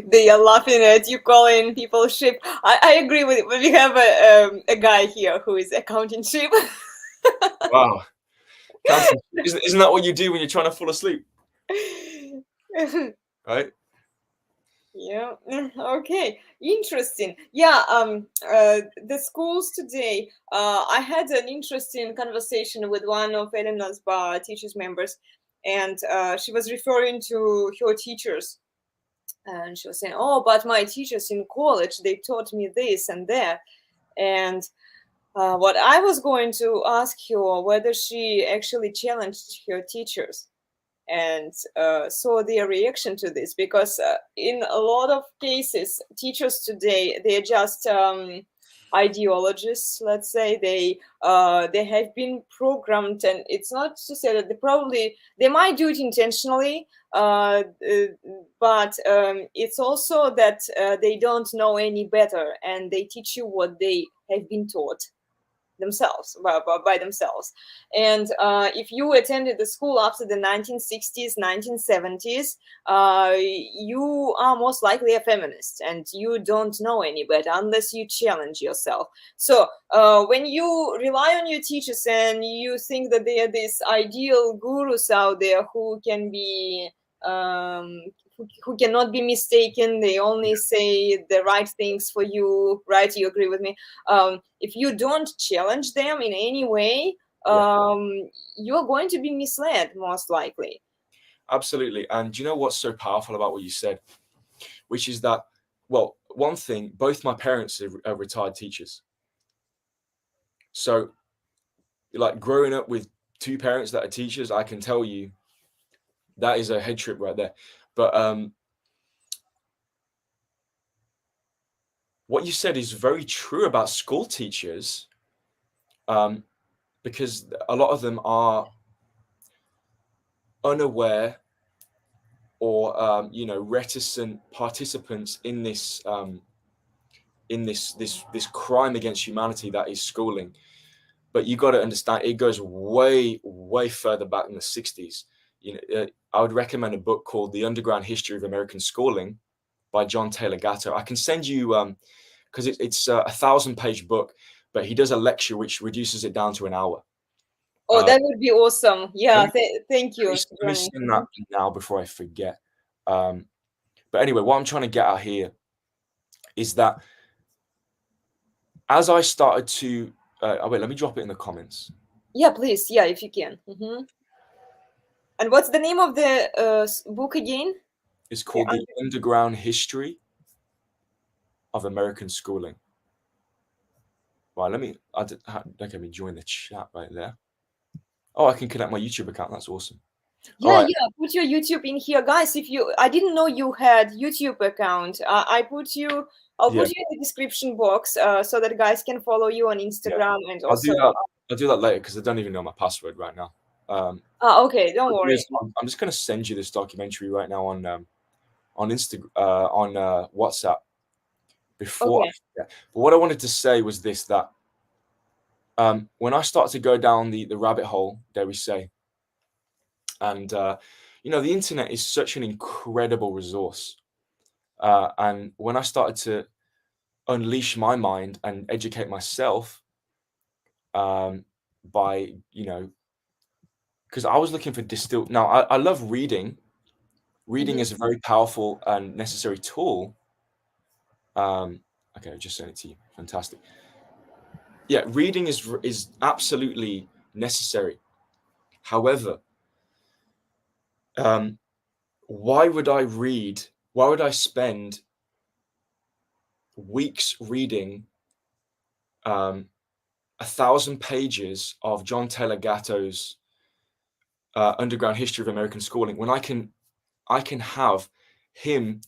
They are laughing at you calling people sheep. I agree with it. We have a guy here who is accounting sheep. Wow. Isn't that what you do when you're trying to fall asleep? Right? Yeah. Okay. Interesting. Yeah. The schools today. I had an interesting conversation with one of ElenasBarre teachers members, and she was referring to her teachers, and she was saying, "Oh, but my teachers in college, they taught me this and that," and what I was going to ask her whether she actually challenged her teachers and saw their reaction to this, because in a lot of cases teachers today, they're just ideologists, let's say. They have been programmed, and it's not to say that they might do it intentionally, but it's also that they don't know any better, and they teach you what they have been taught themselves, by themselves. And if you attended the school after the 1960s, 1970s, you are most likely a feminist, and you don't know any better unless you challenge yourself. So when you rely on your teachers and you think that they are these ideal gurus out there who can be who cannot be mistaken, they only say the right things for you, right? You agree with me? If you don't challenge them in any way, you're going to be misled, most likely. Absolutely. And do you know what's so powerful about what you said? Which is that, well, one thing, both my parents are retired teachers. So, like, growing up with two parents that are teachers, I can tell you that is a head trip right there. But what you said is very true about school teachers, because a lot of them are unaware or reticent participants in this this crime against humanity that is schooling. But you got to understand, it goes way further back in the 60s. I would recommend a book called The Underground History of American Schooling by John Taylor Gatto. I can send you, because it's a 1,000-page book, but he does a lecture which reduces it down to an hour. Oh, that would be awesome. Yeah, thank you. Let me send that now before I forget. But anyway, what I'm trying to get at here is that as I started to, wait, let me drop it in the comments. Yeah, please. Yeah, if you can. And what's the name of the book again? It's called The Underground History of American Schooling. Right, let me join the chat right there. Oh, I can connect my YouTube account. That's awesome. Yeah, put your YouTube in here, guys. I didn't know you had YouTube account. I'll put you in the description box so that guys can follow you on Instagram, and also I'll do that later, because I don't even know my password right now. Okay, don't worry. I'm just going to send you this documentary right now on Instagram, on WhatsApp, before I forget. But what I wanted to say was this, that when I start to go down the rabbit hole, dare we say, And the internet is such an incredible resource. And when I started to unleash my mind and educate myself, by because I was looking for distilled. Now I love reading. Reading is a very powerful and necessary tool. Okay, I just sent it to you. Fantastic. Yeah, reading is absolutely necessary. However, why would I read? Why would I spend weeks reading 1,000 pages of John Taylor Gatto's Underground History of American Schooling when I can have him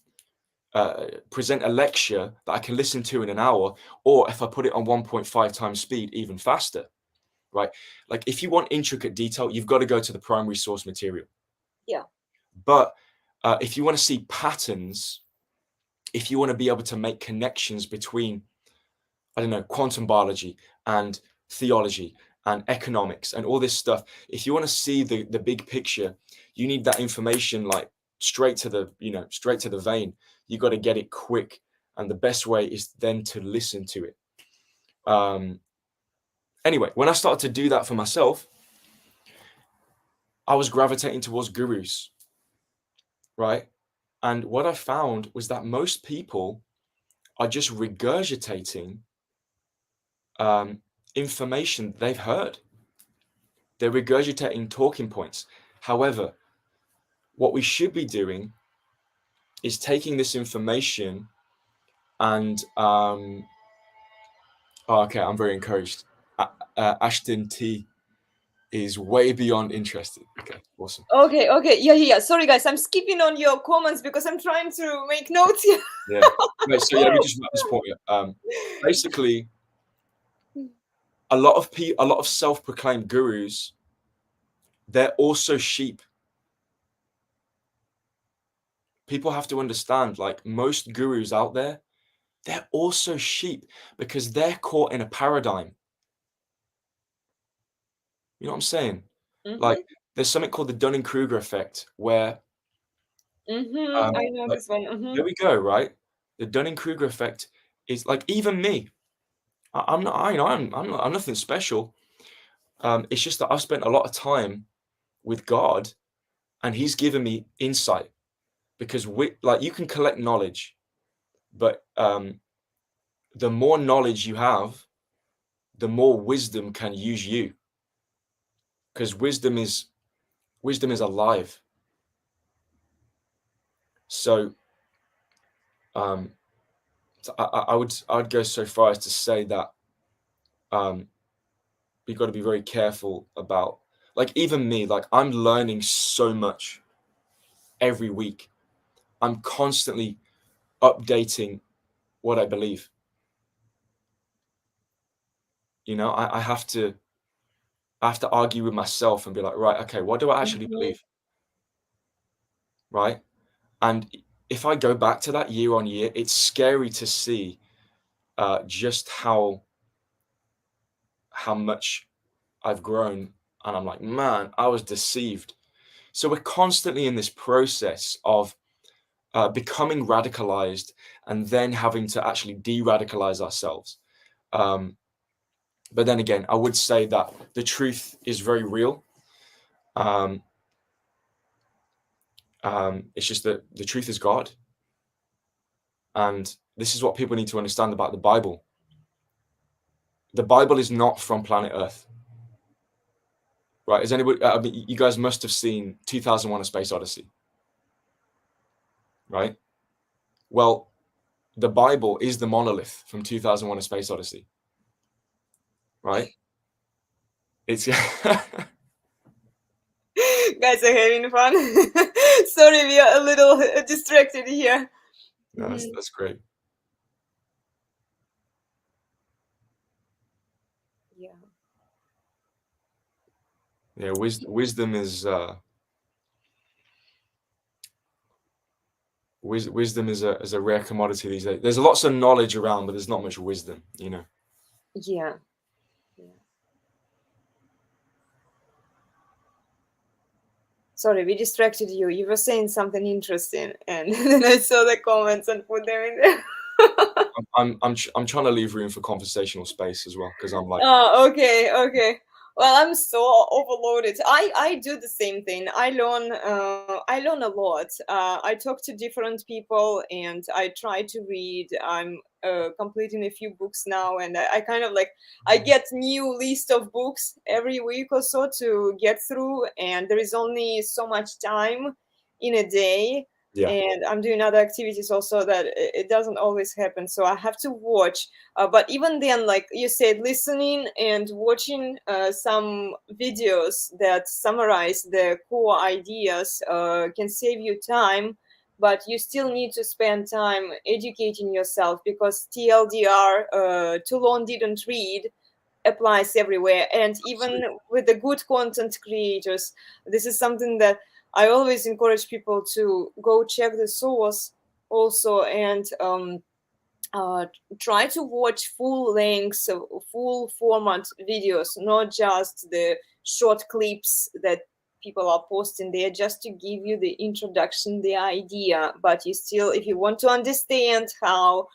present a lecture that I can listen to in an hour, or if I put it on 1.5 times speed, even faster, right? Like if you want intricate detail, you've got to go to the primary source material. Yeah. But if you want to see patterns, if you want to be able to make connections between, I don't know, quantum biology and theology and economics and all this stuff, if you want to see the big picture, you need that information like straight to the vein. You got to get it quick, and the best way is then to listen to it. Anyway, when I started to do that for myself, I was gravitating towards gurus, right? And what I found was that most people are just regurgitating information they've heard. They're regurgitating talking points. However, what we should be doing is taking this information and okay, I'm very encouraged. Ashton T is way beyond interested. Okay, awesome. Okay. Yeah. Sorry, guys, I'm skipping on your comments because I'm trying to make notes here. Yeah. Right, so yeah, let me just wrap this point up. Basically, a lot of self-proclaimed gurus, they're also sheep. People have to understand, like most gurus out there, they're also sheep because they're caught in a paradigm. You know what I'm saying? Like there's something called the Dunning-Kruger effect where I know like, this one. there we go, right? The Dunning-Kruger effect is like even me. I'm nothing special. It's just that I've spent a lot of time with God, and He's given me insight. Because you can collect knowledge, but the more knowledge you have, the more wisdom can use you. Because wisdom is alive. So, I would go so far as to say that we've got to be very careful about, like, even me, like I'm learning so much every week. I'm constantly updating what I believe. I have to argue with myself and be like, right, okay, what do I actually believe? Right? And if I go back to that year on year, it's scary to see just how much I've grown. And I'm like, man, I was deceived. So we're constantly in this process of becoming radicalized and then having to actually de-radicalize ourselves. But then again, I would say that the truth is very real. It's just that the truth is God. And this is what people need to understand about the Bible. The Bible is not from planet Earth. Right? Is anybody? I mean, you guys must have seen 2001: A Space Odyssey. Right? Well, the Bible is the monolith from 2001: A Space Odyssey. Right? It's Guys are having fun. Sorry, we are a little distracted here. No, that's great. Yeah, wisdom is wisdom is a rare commodity these days. There's lots of knowledge around, but there's not much wisdom, Yeah. Sorry, we distracted you. You were saying something interesting, and then I saw the comments and put them in there. I'm trying to leave room for conversational space as well, because I'm like, Oh, okay, okay. Well, I'm so overloaded. I do the same thing. I learn a lot. I talk to different people and I try to read. I'm completing a few books now, and I kind of like I get new list of books every week or so to get through, and there is only so much time in a day. yeah, And I'm doing other activities also that it doesn't always happen. So I have to watch, but even then, like you said, listening and watching some videos that summarize the core ideas can save you time, but you still need to spend time educating yourself, because TLDR, too long didn't read, applies everywhere. And even absolutely. with the good content creators, this is something that I always encourage people to go check the source also, and uh, try to watch full lengths, full format videos, not just the short clips that people are posting there just to give you the introduction, the idea. But you still, if you want to understand how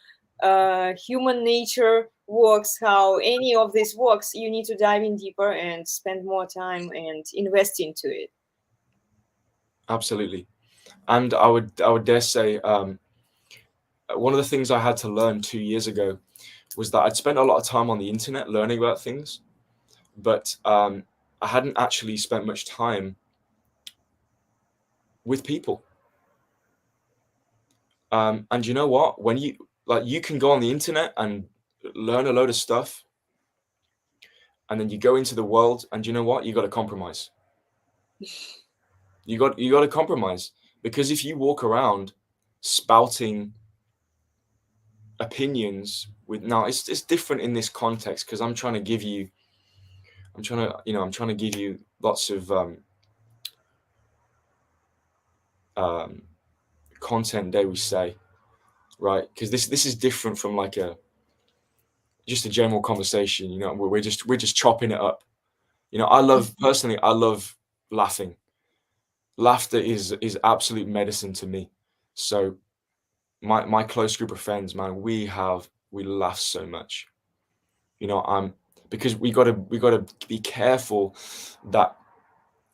human nature works, how any of this works, you need to dive in deeper and spend more time and invest into it. Absolutely. And I would dare say, one of the things I had to learn 2 years ago was that I'd spent a lot of time on the internet learning about things, but I hadn't actually spent much time with people. And you know what? When you can go on the internet and learn a load of stuff, and then you go into the world, and you know what? You got to compromise. You got to compromise, because if you walk around spouting opinions with, now it's different in this context, because I'm trying to give you I'm trying to give you lots of content, dare we say, right? Because this is different from like just a general conversation. We're just chopping it up. I love laughing. Laughter is absolute medicine to me. So my close group of friends, man, we laugh so much. Because we gotta be careful that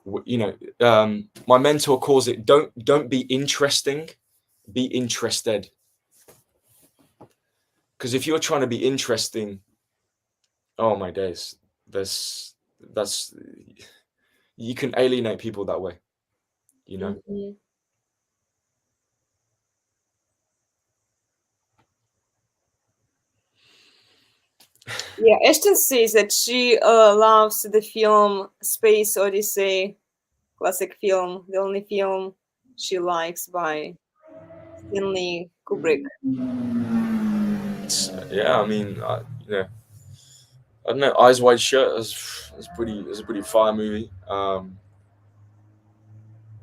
my mentor calls it, don't be interesting, be interested. Because if you're trying to be interesting, oh my days, that's you can alienate people that way, you know. Mhm. Yeah, Ashton says that she loves the film Space Odyssey, classic film, the only film she likes by Stanley Kubrick. Yeah, I mean, I don't know. Eyes Wide Shut is a pretty fire movie.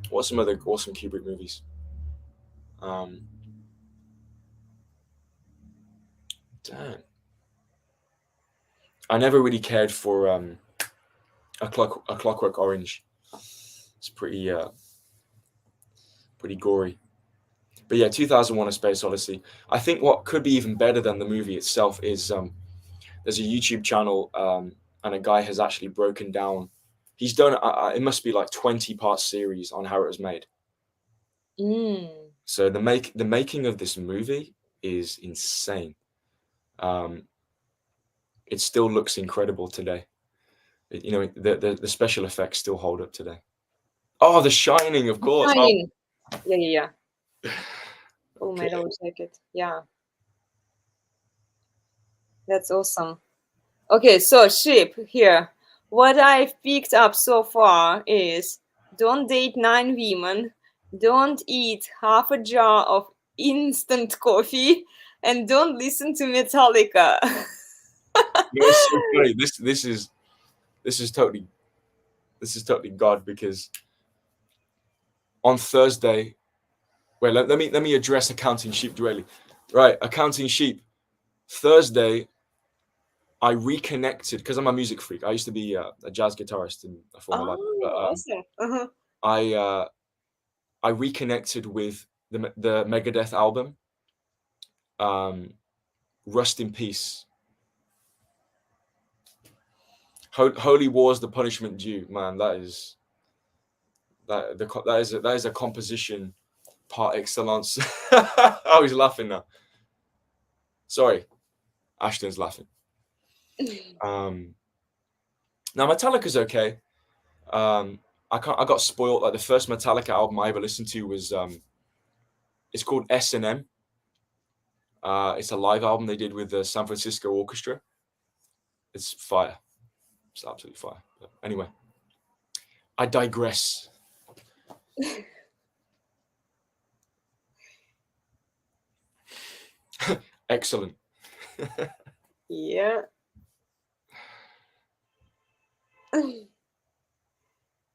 What's some other awesome Kubrick movies? Um, Damn, I never really cared for a Clockwork Orange. It's pretty gory. But yeah, 2001: A Space Odyssey. I think what could be even better than the movie itself is there's a YouTube channel, and a guy has actually broken down. He's done it must be like 20-part series on how it was made. Mm. So the making of this movie is insane. Um, it still looks incredible today. The special effects still hold up today. Oh, The Shining, of course. Oh, Shining. Yeah, yeah, yeah. Full okay. Metal Jacket. Yeah, that's awesome. Okay, so Ship here. What I've picked up so far is don't date 9 women, don't eat half a jar of instant coffee, and don't listen to Metallica. It's so funny. This is totally God, because on Thursday, wait, let me address Accounting Sheep directly. Right, Accounting Sheep. Thursday, I reconnected, because I'm a music freak. I used to be a jazz guitarist in a former life. Oh, But awesome. Uh-huh. I reconnected with the Megadeth album, Rust in Peace. Holy War's the punishment due, man. That is a composition par excellence. Oh, he's laughing now. Sorry, Ashton's laughing. Now Metallica's okay. I got spoiled. Like the first Metallica album I ever listened to was it's called S&M. It's a live album they did with the San Francisco Orchestra. It's fire. It's absolutely fire. But anyway, I digress. Excellent. Yeah.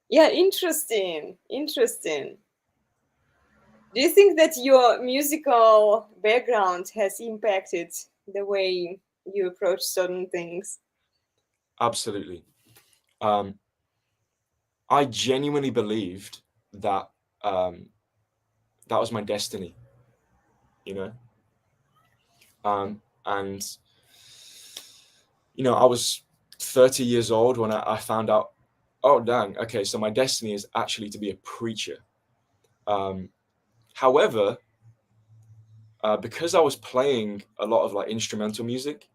Yeah, interesting. Interesting. Do you think that your musical background has impacted the way you approach certain things? Absolutely. I genuinely believed that that was my destiny, you know. And you know, I was 30 years old when I found out, oh dang, okay, so my destiny is actually to be a preacher. However, because I was playing a lot of like instrumental music,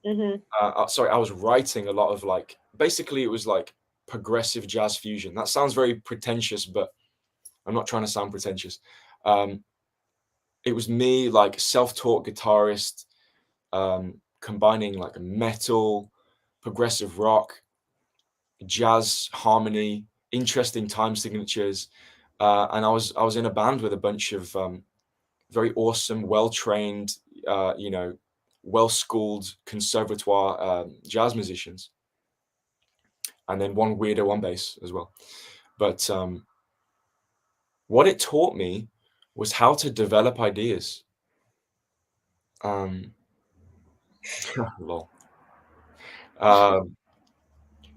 sorry, I was writing a lot of like, basically it was like progressive jazz fusion. That sounds very pretentious, but I'm not trying to sound pretentious. It was me, like self-taught guitarist, combining like metal, progressive rock, jazz harmony, interesting time signatures, and I was in a band with a bunch of very awesome, well-trained, you know, well-schooled conservatoire jazz musicians, and then one weirdo on bass as well. But what it taught me was how to develop ideas. Lol.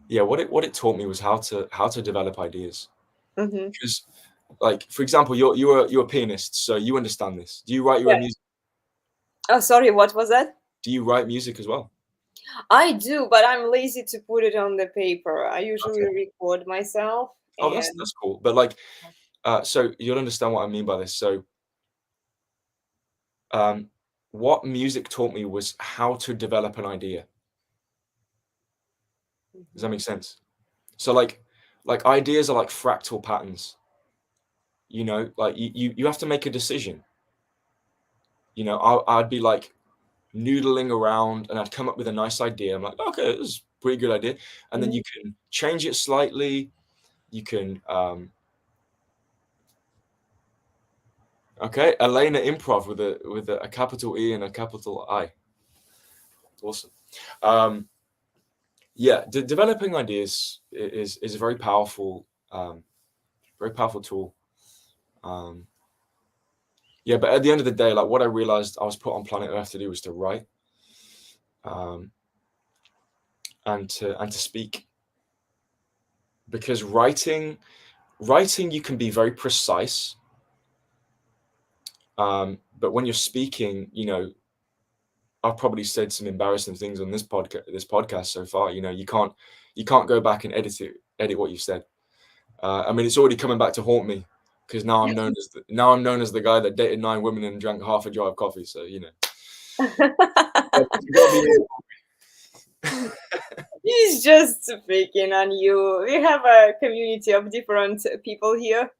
Yeah, what it taught me was how to develop ideas. Because, like, for example, you're a pianist, so you understand this. Do you write your Yeah. own music? Oh, sorry, what was that? Do you write music as well? I do, but I'm lazy to put it on the paper. I usually Okay. record myself. Oh, And that's cool. But like, so you'll understand what I mean by this. So, what music taught me was how to develop an idea. Does that make sense? So like ideas are like fractal patterns. You know, like you have to make a decision. You know, I'd be like noodling around and I'd come up with a nice idea. I'm like, okay, this is a pretty good idea. And then you can change it slightly. You can okay, Elena improv with a capital E and a capital I. Awesome. Yeah, developing ideas is a very powerful tool. Yeah, but at the end of the day, like what I realized I was put on planet Earth to do was to write, and to speak. Because writing you can be very precise, but when you're speaking, you know, I've probably said some embarrassing things on this podcast so far. You know, you can't go back and edit what you've said. I mean, it's already coming back to haunt me because now I'm known as the guy that dated 9 women and drank half a jar of coffee. So you know, he's just picking on you. We have a community of different people here.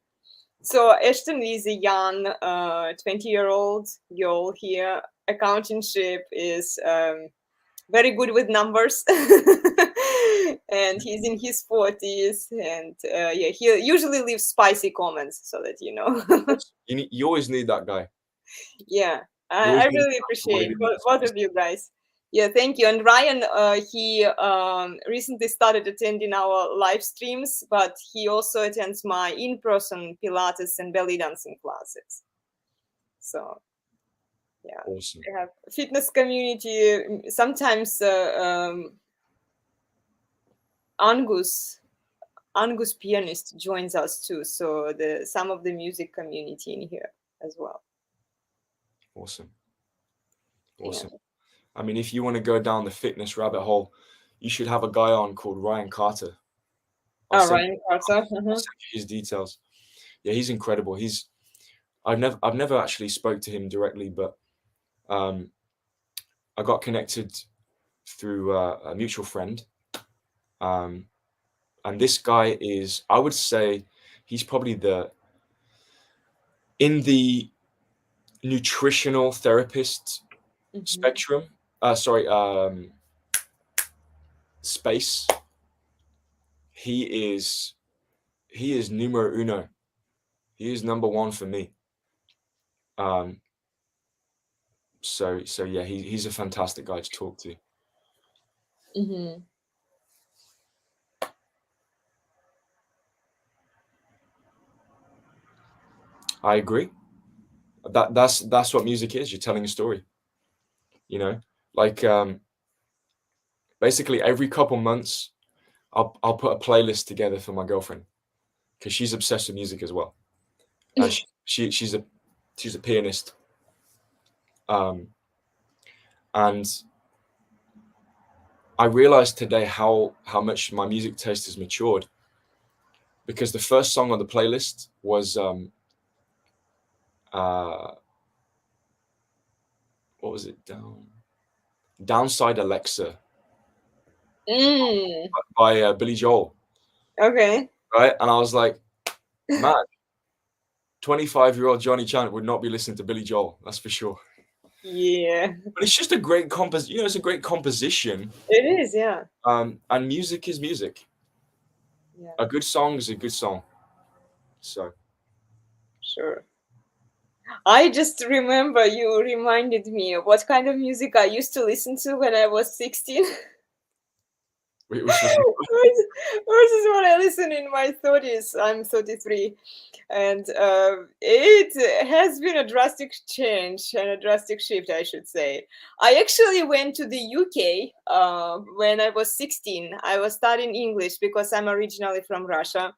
So Ashton is a young 20-year-old girl here. Accountingship is very good with numbers. And he's in his 40s. And yeah, he usually leaves spicy comments so that you know. you always need that guy. Yeah, You always I need really appreciate both somebody. of you guys. Yeah, thank you. And Ryan, he recently started attending our live streams, but he also attends my in-person Pilates and belly dancing classes. So, yeah, Awesome. we have a fitness community. Sometimes Angus Angus pianist joins us too. So some of the music community in here as well. Awesome. Yeah. I mean, if you want to go down the fitness rabbit hole, you should have a guy on called Ryan Carter. Ryan Carter. I'll send you his details. Yeah, he's incredible. I've never actually spoke to him directly, but I got connected through a mutual friend. And this guy is, I would say, he's probably in the nutritional therapist spectrum. Space. He is numero uno. He is number one for me. So yeah, he's a fantastic guy to talk to. I agree. That's what music is. You're telling a story. You know, like basically every couple months, I'll put a playlist together for my girlfriend because she's obsessed with music as well. She's a pianist. And I realized today how much my music taste has matured, because the first song on the playlist was what was it? Downside Alexa by Billy Joel. Okay. Right, and I was like, man, 25-year-old Johnny Chant would not be listening to Billy Joel. That's for sure. Yeah. But it's just a great it's a great composition. It is, yeah. And music is music. Yeah. A good song is a good song. So. Sure. I just remember you reminded me of what kind of music I used to listen to when I was 16. Versus what I listen in my 30s. I'm 33. And it has been a drastic change and a drastic shift, I should say. I actually went to the UK when I was 16. I was studying English because I'm originally from Russia.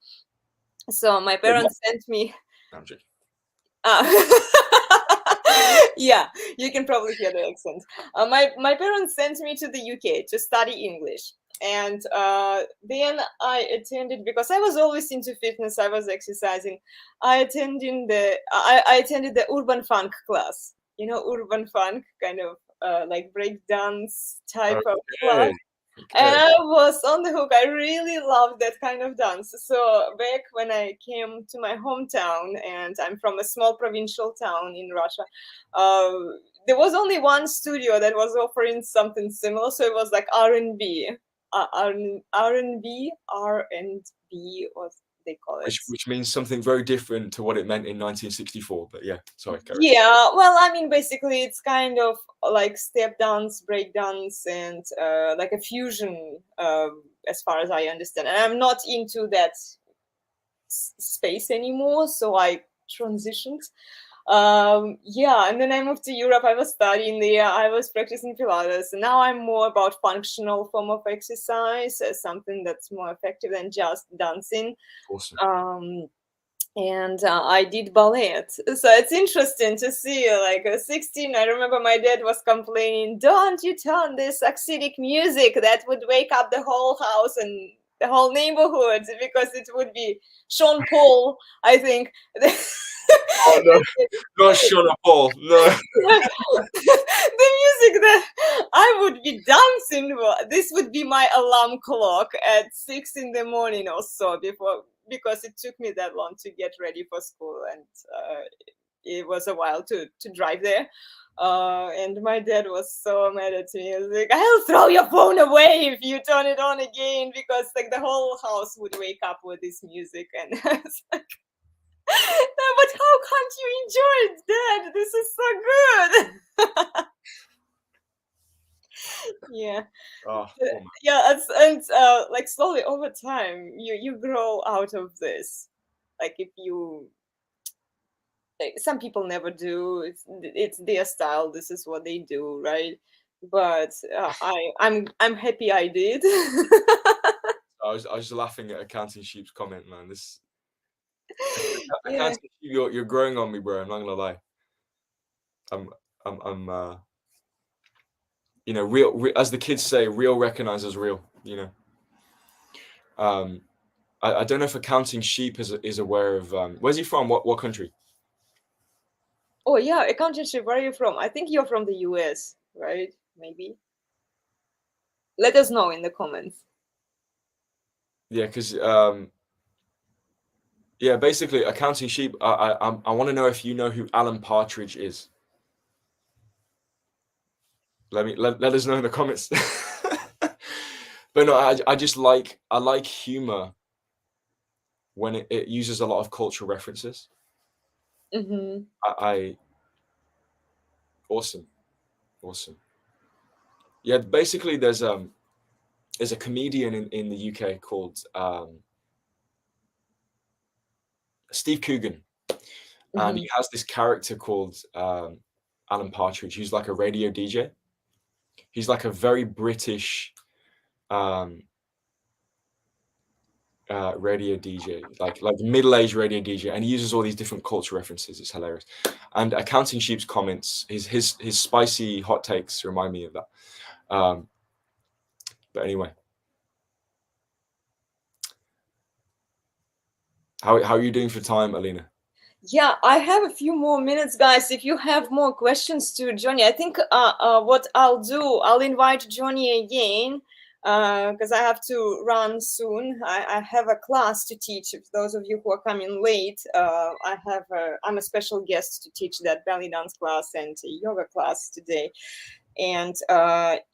So my parents sent me... I'm joking. Yeah, you can probably hear the accent. My parents sent me to the UK to study English. And then I attended, because I was always into fitness, I was exercising. I attended the urban funk class. You know, urban funk, kind of like breakdance type of class. Okay. And I was on the hook. I really loved that kind of dance. So back when I came to my hometown, and I'm from a small provincial town in Russia, there was only one studio that was offering something similar. So it was like R&B, R&B, what they call it. Which means something very different to what it meant in 1964. But yeah, sorry, Karen. Yeah, well, I mean, basically, it's kind of like step dance, break dance, and like a fusion, as far as I understand. And I'm not into that space anymore, so I transitioned. Yeah, and then I moved to Europe. I was studying there. I was practicing Pilates, and now I'm more about functional form of exercise, something that's more effective than just dancing. Awesome. And I did ballet. So it's interesting to see, like 16, I remember my dad was complaining, don't you turn this acidic music that would wake up the whole house and the whole neighborhood, because it would be Sean Paul, I think. Oh no, not Sean Paul, no. The music that I would be dancing for, this would be my alarm clock at 6 in the morning or so, because it took me that long to get ready for school, and it was a while to drive there. And my dad was so mad at me. He was like, I'll throw your phone away if you turn it on again, because like the whole house would wake up with this music. And I was like, but how can't you enjoy it, Dad? This is so good. Yeah. Yeah, and like slowly over time, you grow out of this. Like if you, like, some people never do. It's their style. This is what they do, right? But I'm happy I did. I was laughing at Accounting Sheep's comment, man. This Yeah. Accounting Sheep, you're growing on me, bro. I'm not gonna lie. I'm you know, real, as the kids say, real recognizes real. You know. I don't know if Accounting Sheep is aware of. Where's he from? What country? Oh yeah, accountancy. Where are you from? I think you're from the US, right? Maybe. Let us know in the comments. Yeah, because yeah, basically, Accounting Sheep. I want to know if you know who Alan Partridge is. Let us know in the comments. But no, I just I like humor when it uses a lot of cultural references. Mm-hmm. I awesome, awesome. Yeah, basically, there's a comedian in the UK called Steve Coogan, and he has this character called Alan Partridge, who's like a radio DJ. He's like a very British um, radio DJ, like middle-aged radio DJ, and he uses all these different culture references. It's hilarious. And Accounting Sheep's comments, his spicy hot takes remind me of that. But anyway, how are you doing for time, Elena? Yeah, I have a few more minutes, guys. If you have more questions to Johnny, I think what I'll do, I'll invite Johnny again because I have to run soon. I have a class to teach. If those of you who are coming late, I'm a special guest to teach that belly dance class and yoga class today. And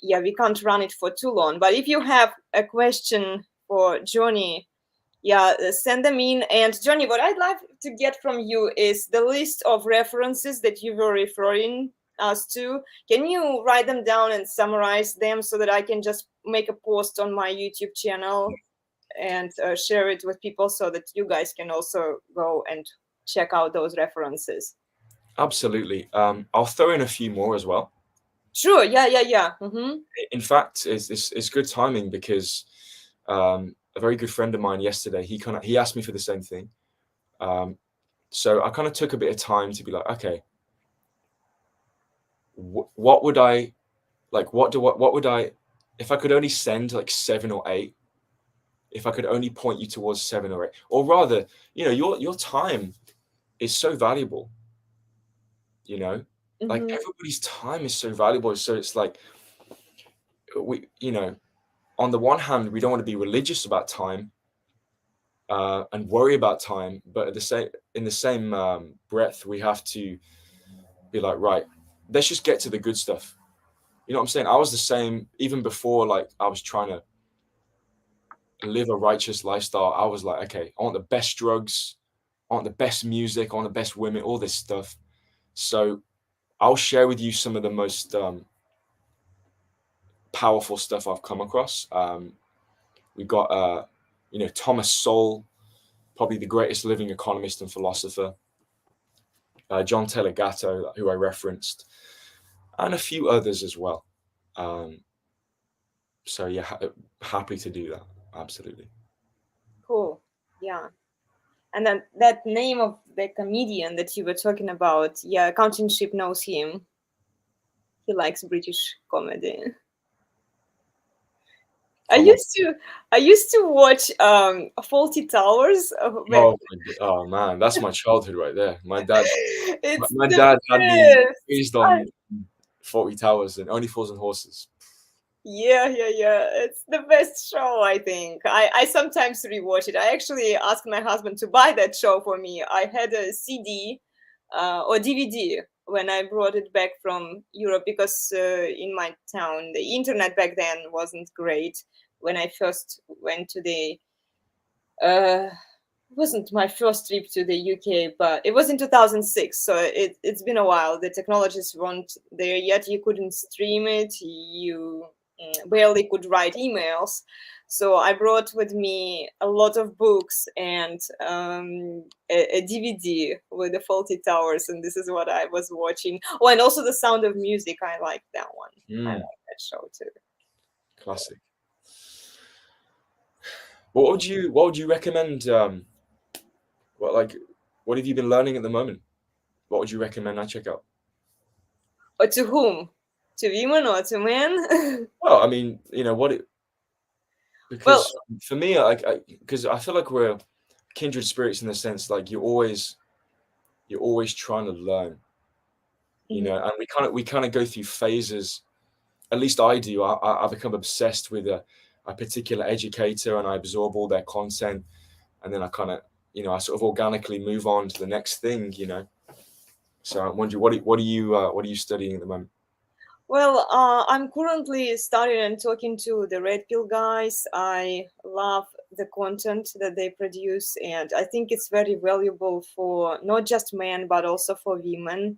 yeah, we can't run it for too long. But if you have a question for Johnny, yeah, send them in. And Johnny, what I'd like to get from you is the list of references that you were referring us to. Can you write them down and summarize them so that I can just make a post on my YouTube channel and share it with people so that you guys can also go and check out those references? Absolutely. I'll throw in a few more as well. Sure. Yeah. Mm-hmm. In fact, it's good timing because a very good friend of mine yesterday, he asked me for the same thing. So I kind of took a bit of time to be like, okay, what would I like? What would I, if I could only send like 7 or 8, if I could only point you towards 7 or 8, or rather, you know, your time is so valuable. You know, like everybody's time is so valuable. So it's like you know, on the one hand, we don't want to be religious about time and worry about time, but in the same breath, we have to be like, right, let's just get to the good stuff. You know what I'm saying? I was the same even before, like I was trying to live a righteous lifestyle. I was like, okay, I want the best drugs, I want the best music, I want the best women, all this stuff. So I'll share with you some of the most powerful stuff I've come across. We've got, you know, Thomas Sowell, probably the greatest living economist and philosopher. John Taylor Gatto, who I referenced, and a few others as well. So yeah, happy to do that. Absolutely. Cool. Yeah. And then that name of the comedian that you were talking about, yeah, Accounting Sheep knows him. He likes British comedy. I used to watch Faulty Towers. Oh man, that's my childhood right there. My dad It's my the dad had me best. raised on Faulty Towers and Only Fools and Horses. Yeah. It's the best show, I think. I sometimes rewatch it. I actually asked my husband to buy that show for me. I had a CD or DVD when I brought it back from Europe because in my town, the internet back then wasn't great. When I first went to the wasn't my first trip to the UK, but it was in 2006, so it's been a while. The technologies weren't there yet. You couldn't stream it. You barely could write emails. So I brought with me a lot of books and a DVD with the Faulty Towers, and this is what I was watching. Oh, and also The Sound of Music. I like that one. I like that show too. Classic. What would you recommend? What have you been learning at the moment? What would you recommend I check out? Or to whom? To women or to men? Well, I mean, Well, because for me, because I feel like we're kindred spirits in the sense like you're always trying to learn, and we kind of go through phases. At least I do. I become obsessed with a particular educator, and I absorb all their content, and then I kind of, I sort of organically move on to the next thing. So I'm wondering, what are you studying at the moment? well, I'm currently studying and talking to the Red Pill guys. I love the content that they produce, and I think it's very valuable for not just men but also for women,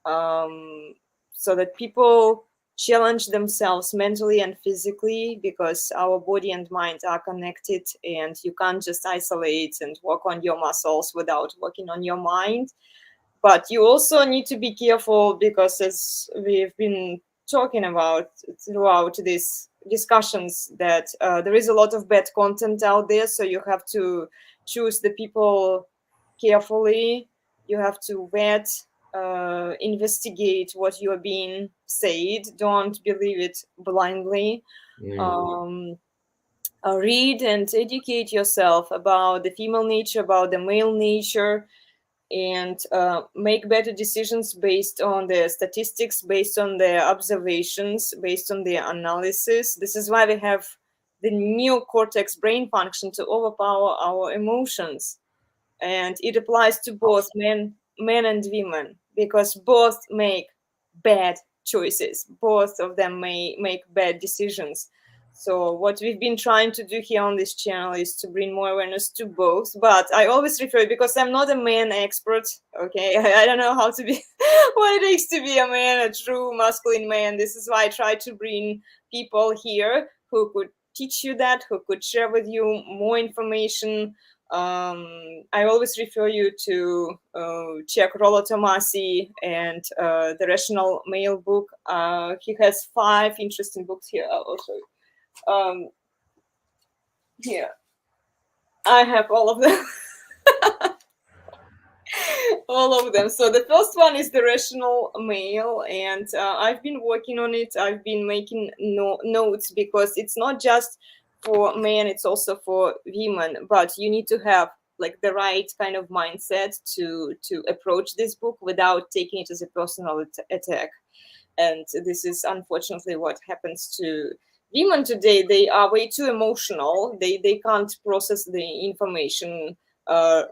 so that people challenge themselves mentally and physically, because our body and mind are connected, and you can't just isolate and work on your muscles without working on your mind. But you also need to be careful, because as we've been talking about throughout these discussions, that there is a lot of bad content out there, so you have to choose the people carefully. You have to vet, investigate what you are being said. Don't believe it blindly. um, Read and educate yourself about the female nature, about the male nature, and make better decisions based on the statistics, based on the observations, based on the analysis. This is why we have the neocortex brain function to overpower our emotions, and it applies to both men and women, because both make bad choices, both of them may make bad decisions. So what we've been trying to do here on this channel is to bring more awareness to both. But I always refer, because I'm not a man expert, okay? I don't know how to be what it takes to be a man, a true masculine man. This is why I try to bring people here who could teach you that, who could share with you more information. I always refer you to check Rollo Tomasi and the Rational Male book. He has 5 interesting books here. I'll show you. Here, I have all of them. All of them. So the first one is the Rational Male, and I've been working on it. I've been making notes, because it's not just for men, it's also for women, but you need to have like the right kind of mindset to approach this book without taking it as a personal attack. And this is unfortunately what happens to women today. They are way too emotional. They can't process the information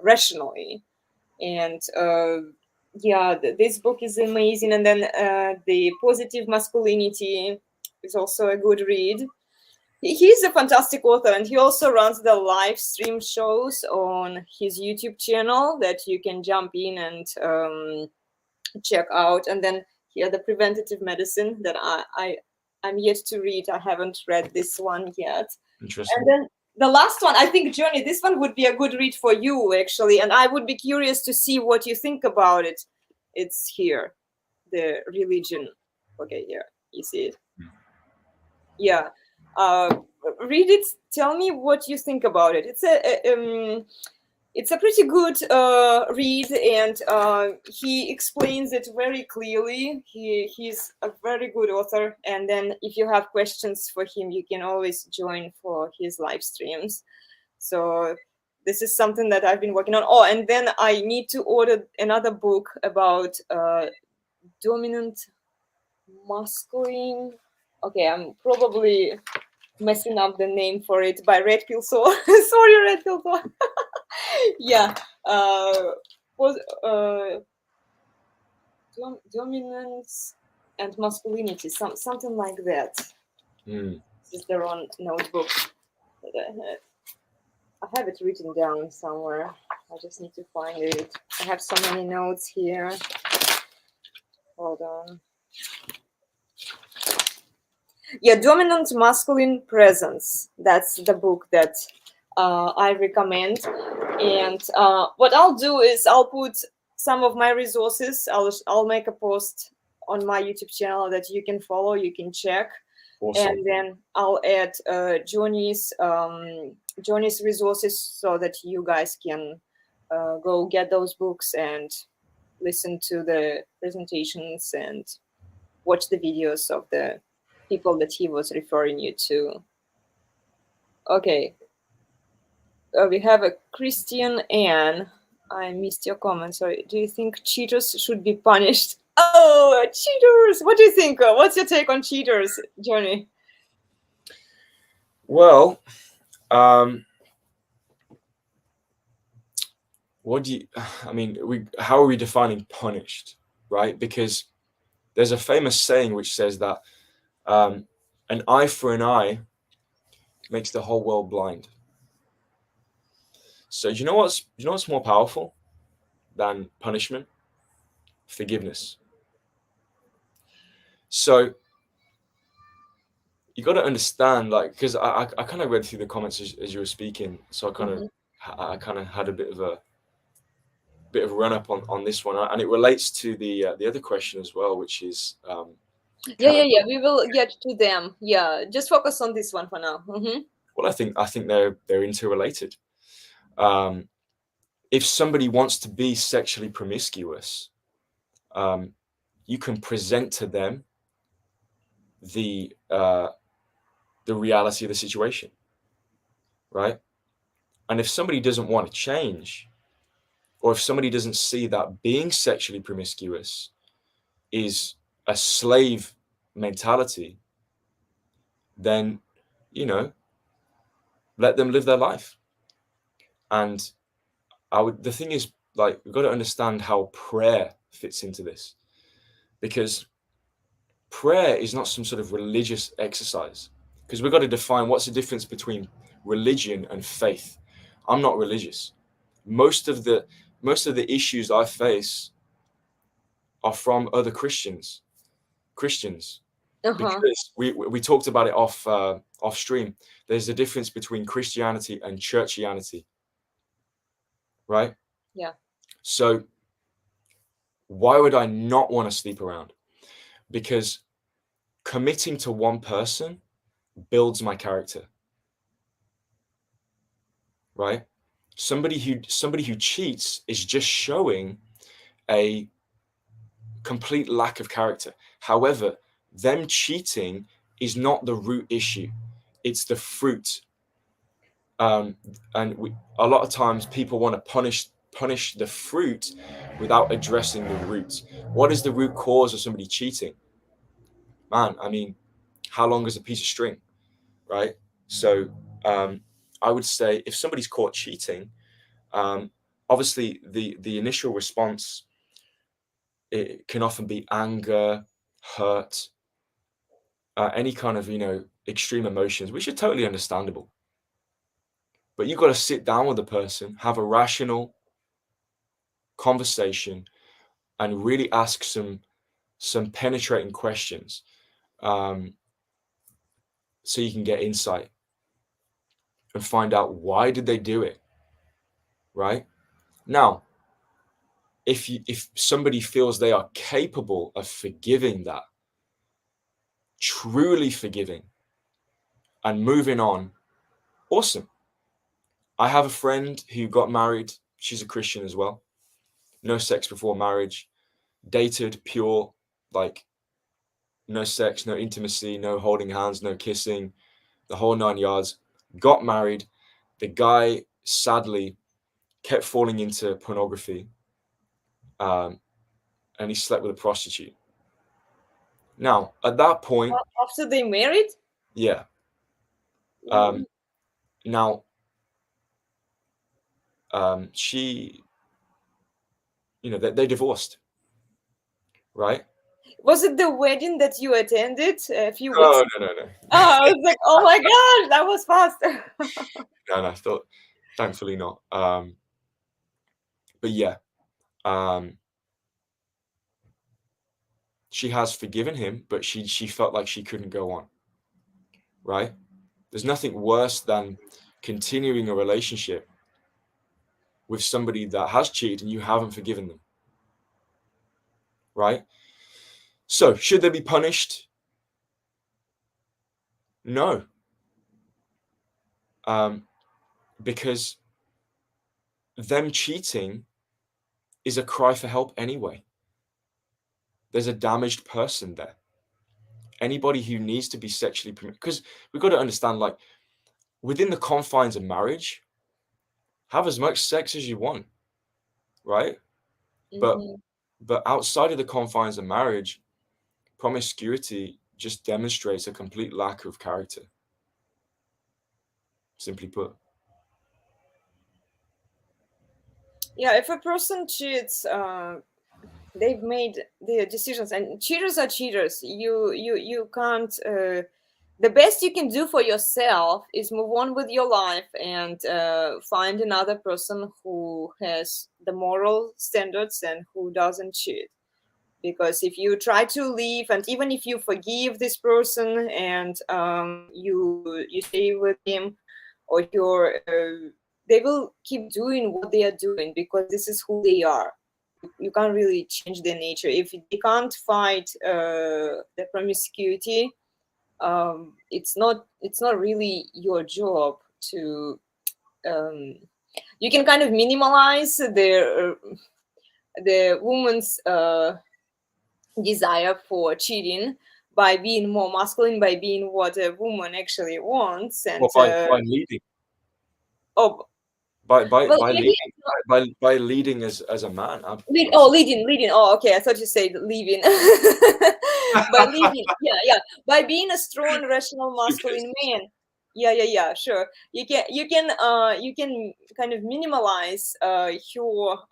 rationally. And yeah, this book is amazing. And then the Positive Masculinity is also a good read. He's a fantastic author, and he also runs the live stream shows on his YouTube channel that you can jump in and check out. And then here, the Preventative Medicine, that I'm yet to read. I haven't read this one yet. Interesting. And then the last one, I think, Johnny, this one would be a good read for you, actually. And I would be curious to see what you think about it. It's here, The Religion. Okay, here, you see it. Yeah. Read it. Tell me what you think about it. It's a pretty good read, and he explains it very clearly. He's a very good author. And then if you have questions for him, you can always join for his live streams. So this is something that I've been working on. Oh, and then I need to order another book about dominant masculine. Okay, I'm probably messing up the name for it, by Red Pill. So sorry, Red Pill. Yeah, dominance and masculinity, something like that. This is the wrong notebook that I had. I have it written down somewhere. I just need to find it. I have so many notes here. Hold on. Yeah, Dominant Masculine Presence. That's the book that I recommend. And what I'll do is I'll put some of my resources. I'll make a post on my YouTube channel that you can follow, you can check. Awesome. And then I'll add Johnny's Johnny's resources so that you guys can go get those books and listen to the presentations and watch the videos of the people that he was referring you to. Okay. We have a Christian Anne. I missed your comment. Sorry. Do you think cheaters should be punished? Oh, cheaters! What do you think? What's your take on cheaters, Johnny? Well, what do you? I mean, how are we defining punished, right? Because there's a famous saying which says that an eye for an eye makes the whole world blind. So do you know what's more powerful than punishment? Forgiveness. So you got to understand, like, because I kind of read through the comments as you were speaking, so I kind of had a bit of a run up on this one, and it relates to the other question as well, which is Yeah. We will get to them. Yeah, just focus on this one for now. well, I think they're interrelated. If somebody wants to be sexually promiscuous, you can present to them the reality of the situation, right? And if somebody doesn't want to change, or if somebody doesn't see that being sexually promiscuous is a slave mentality, then, let them live their life. And the thing is, like, we've got to understand how prayer fits into this, because prayer is not some sort of religious exercise, because we've got to define what's the difference between religion and faith. I'm not religious. Most of the issues I face are from other Christians, because we talked about it off stream. There's a difference between Christianity and churchianity, right? Yeah. So why would I not want to sleep around? Because committing to one person builds my character, right? Somebody who cheats is just showing a complete lack of character. However, them cheating is not the root issue, it's the fruit. And a lot of times people want to punish the fruit without addressing the root. What is the root cause of somebody cheating? Man, I mean, how long is a piece of string, right? So I would say if somebody's caught cheating, obviously the initial response, it can often be anger, hurt, any kind of extreme emotions, which are totally understandable. But you've got to sit down with the person, have a rational conversation, and really ask some penetrating questions, so you can get insight and find out why did they do it. Right now, if somebody feels they are capable of forgiving that, truly forgiving and moving on, awesome. I have a friend who got married. She's a Christian as well. No sex before marriage, dated pure, like no sex, no intimacy, no holding hands, no kissing, the whole 9 yards. Got married. The guy sadly kept falling into pornography, and he slept with a prostitute. Now, at that point, after they married? yeah. Now, she, they divorced, right? Was it the wedding that you attended a few weeks? No. Oh, I was like, oh my gosh, that was fast. No, thankfully not. But yeah, she has forgiven him, but she felt like she couldn't go on, right? There's nothing worse than continuing a relationship with somebody that has cheated and you haven't forgiven them, right? So should they be punished? No. because them cheating is a cry for help anyway. There's a damaged person there. Anybody who needs to be sexually, because we've got to understand, like, within the confines of marriage, have as much sex as you want, right? But outside of the confines of marriage, promiscuity just demonstrates a complete lack of character, simply put. Yeah, if a person cheats, they've made their decisions, and cheaters are cheaters. You can't. The best you can do for yourself is move on with your life and find another person who has the moral standards and who doesn't cheat. Because if you try to leave, and even if you forgive this person and you stay with him, or they will keep doing what they are doing because this is who they are. You can't really change their nature. If they can't fight the promiscuity, it's not really your job to. You can kind of minimize the woman's desire for cheating by being more masculine, by being what a woman actually wants, and by leading. Oh, by well, leading, by leading as a man. Leading. Oh, okay. I thought you said leaving. By leading, yeah. By being a strong, rational, masculine man. Yeah. Sure. You can kind of minimize your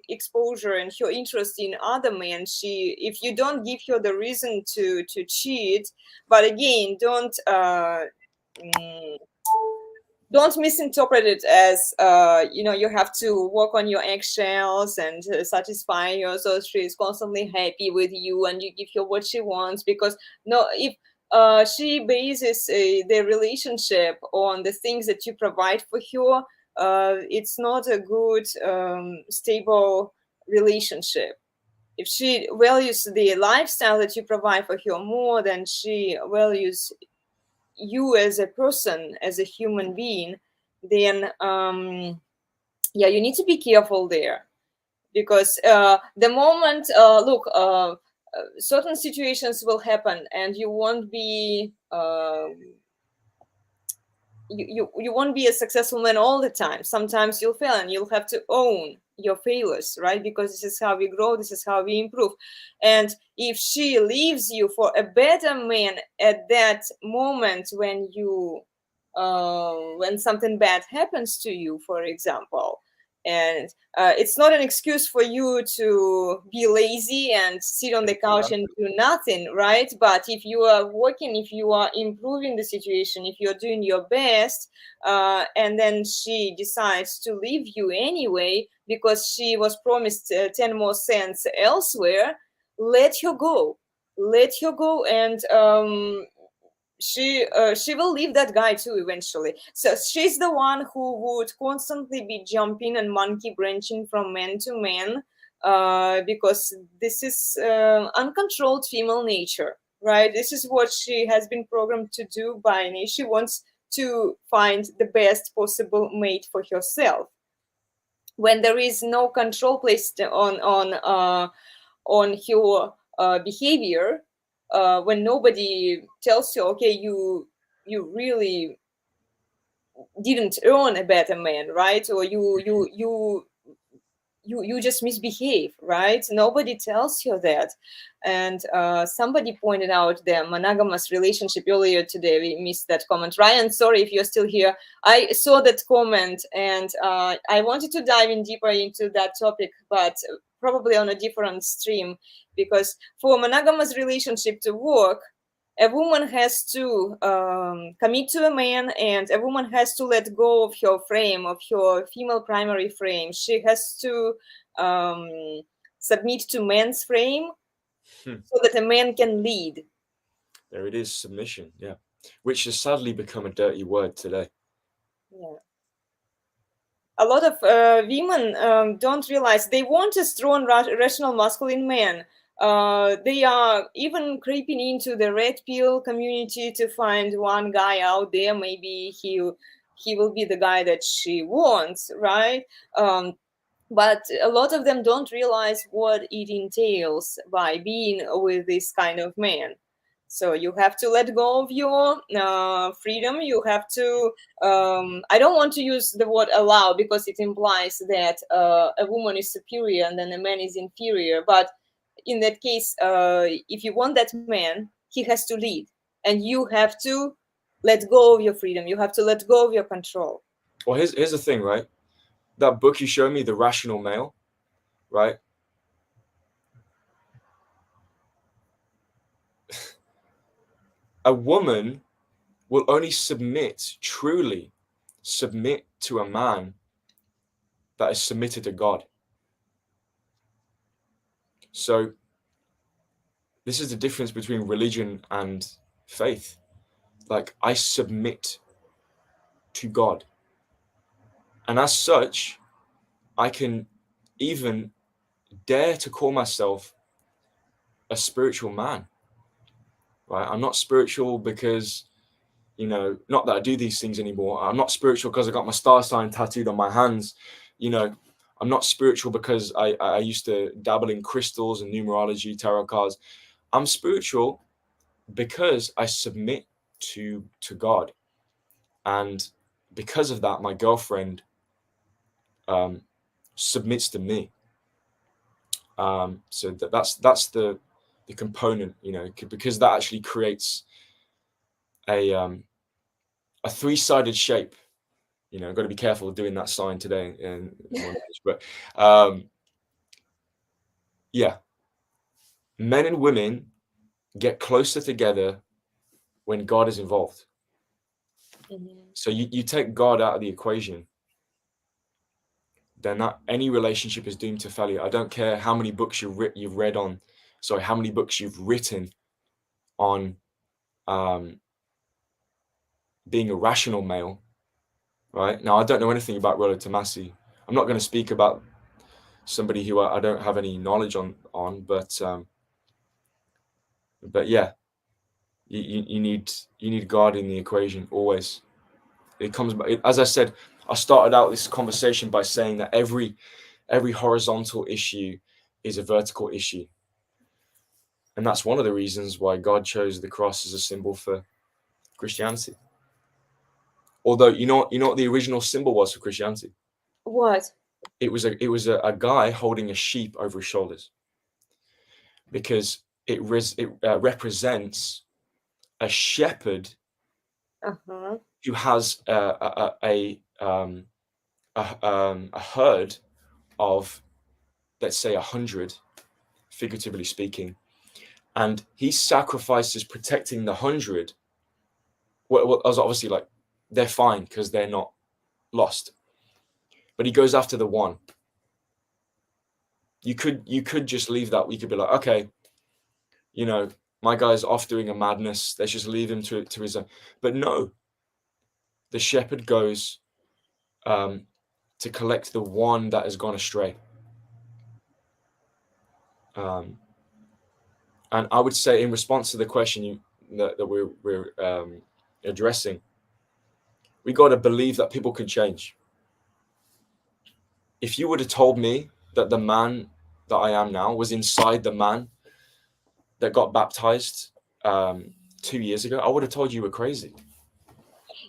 exposure and her interest in other men. If you don't give her the reason to cheat, but again, don't misinterpret it as you have to work on your eggshells and satisfy her so she's constantly happy with you and you give her what she wants. Because no, if she bases their relationship on the things that you provide for her, it's not a good stable relationship. If she values the lifestyle that you provide for her more than she values you as a person, as a human being, then you need to be careful there. Because the moment certain situations will happen and you won't be you won't be a successful man all the time. Sometimes you'll fail and you'll have to own your failures, right? Because this is how we grow, this is how we improve. And if she leaves you for a better man at that moment when when something bad happens to you, for example, and it's not an excuse for you to be lazy and sit on the couch and do nothing, right? But if you are working, if you are improving the situation, if you're doing your best, and then she decides to leave you anyway because she was promised 10 more cents elsewhere, let her go. And she will leave that guy too eventually. So she's the one who would constantly be jumping and monkey branching from man to man, because this is uncontrolled female nature, right? This is what she has been programmed to do by nature. She wants to find the best possible mate for herself. When there is no control placed on her behavior, when nobody tells you, okay, you really didn't earn a better man, right? Or you just misbehave, right? Nobody tells you that. And somebody pointed out the monogamous relationship earlier today. We missed that comment. Ryan, sorry if you're still here. I saw that comment and I wanted to dive in deeper into that topic, but probably on a different stream, because for a monogamous relationship to work, a woman has to commit to a man, and a woman has to let go of her frame, of her female primary frame. She has to submit to man's frame so that a man can lead. There it is, submission, yeah, which has sadly become a dirty word today. Yeah. A lot of women don't realize they want a strong, rational, masculine man. They are even creeping into the red pill community to find one guy out there. Maybe he he will be the guy that she wants, right? But a lot of them don't realize what it entails by being with this kind of man. So you have to let go of your freedom. You have to, I don't want to use the word allow, because it implies that a woman is superior and then a man is inferior. But in that case, if you want that man, he has to lead, and you have to let go of your freedom. You have to let go of your control. Well, here's the thing, right? That book you showed me, The Rational Male, right? A woman will only truly submit to a man that is submitted to God. So this is the difference between religion and faith. Like, I submit to God. And as such, I can even dare to call myself a spiritual man, right? I'm not spiritual because, not that I do these things anymore. I'm not spiritual because I got my star sign tattooed on my hands. I'm not spiritual because I used to dabble in crystals and numerology, tarot cards. I'm spiritual because I submit to God. And because of that, my girlfriend submits to me. So that's the component, because that actually creates a three-sided shape. I've got to be careful of doing that sign today but yeah, men and women get closer together when God is involved. So you take God out of the equation, then any relationship is doomed to failure. I don't care how many books how many books you've written on being a rational male, right? Now, I don't know anything about Rollo Tomasi. I'm not going to speak about somebody who I don't have any knowledge on, but yeah, you need God in the equation always. It comes, as I said, I started out this conversation by saying that every horizontal issue is a vertical issue. And that's one of the reasons why God chose the cross as a symbol for Christianity. Although, you know what the original symbol was for Christianity? What? It was a guy holding a sheep over his shoulders, because it represents a shepherd who has a herd of, let's say, 100, figuratively speaking, and he sacrifices protecting the 100. Well, obviously, like, they're fine because they're not lost, but he goes after the one. You could just leave that. We could be like, okay, my guy's off doing a madness, let's just leave him to his own. But no, the shepherd goes to collect the one that has gone astray. And I would say, in response to the question that we're addressing, we got to believe that people can change. If you would have told me that the man that I am now was inside the man that got baptized 2 years ago, I would have told you were crazy.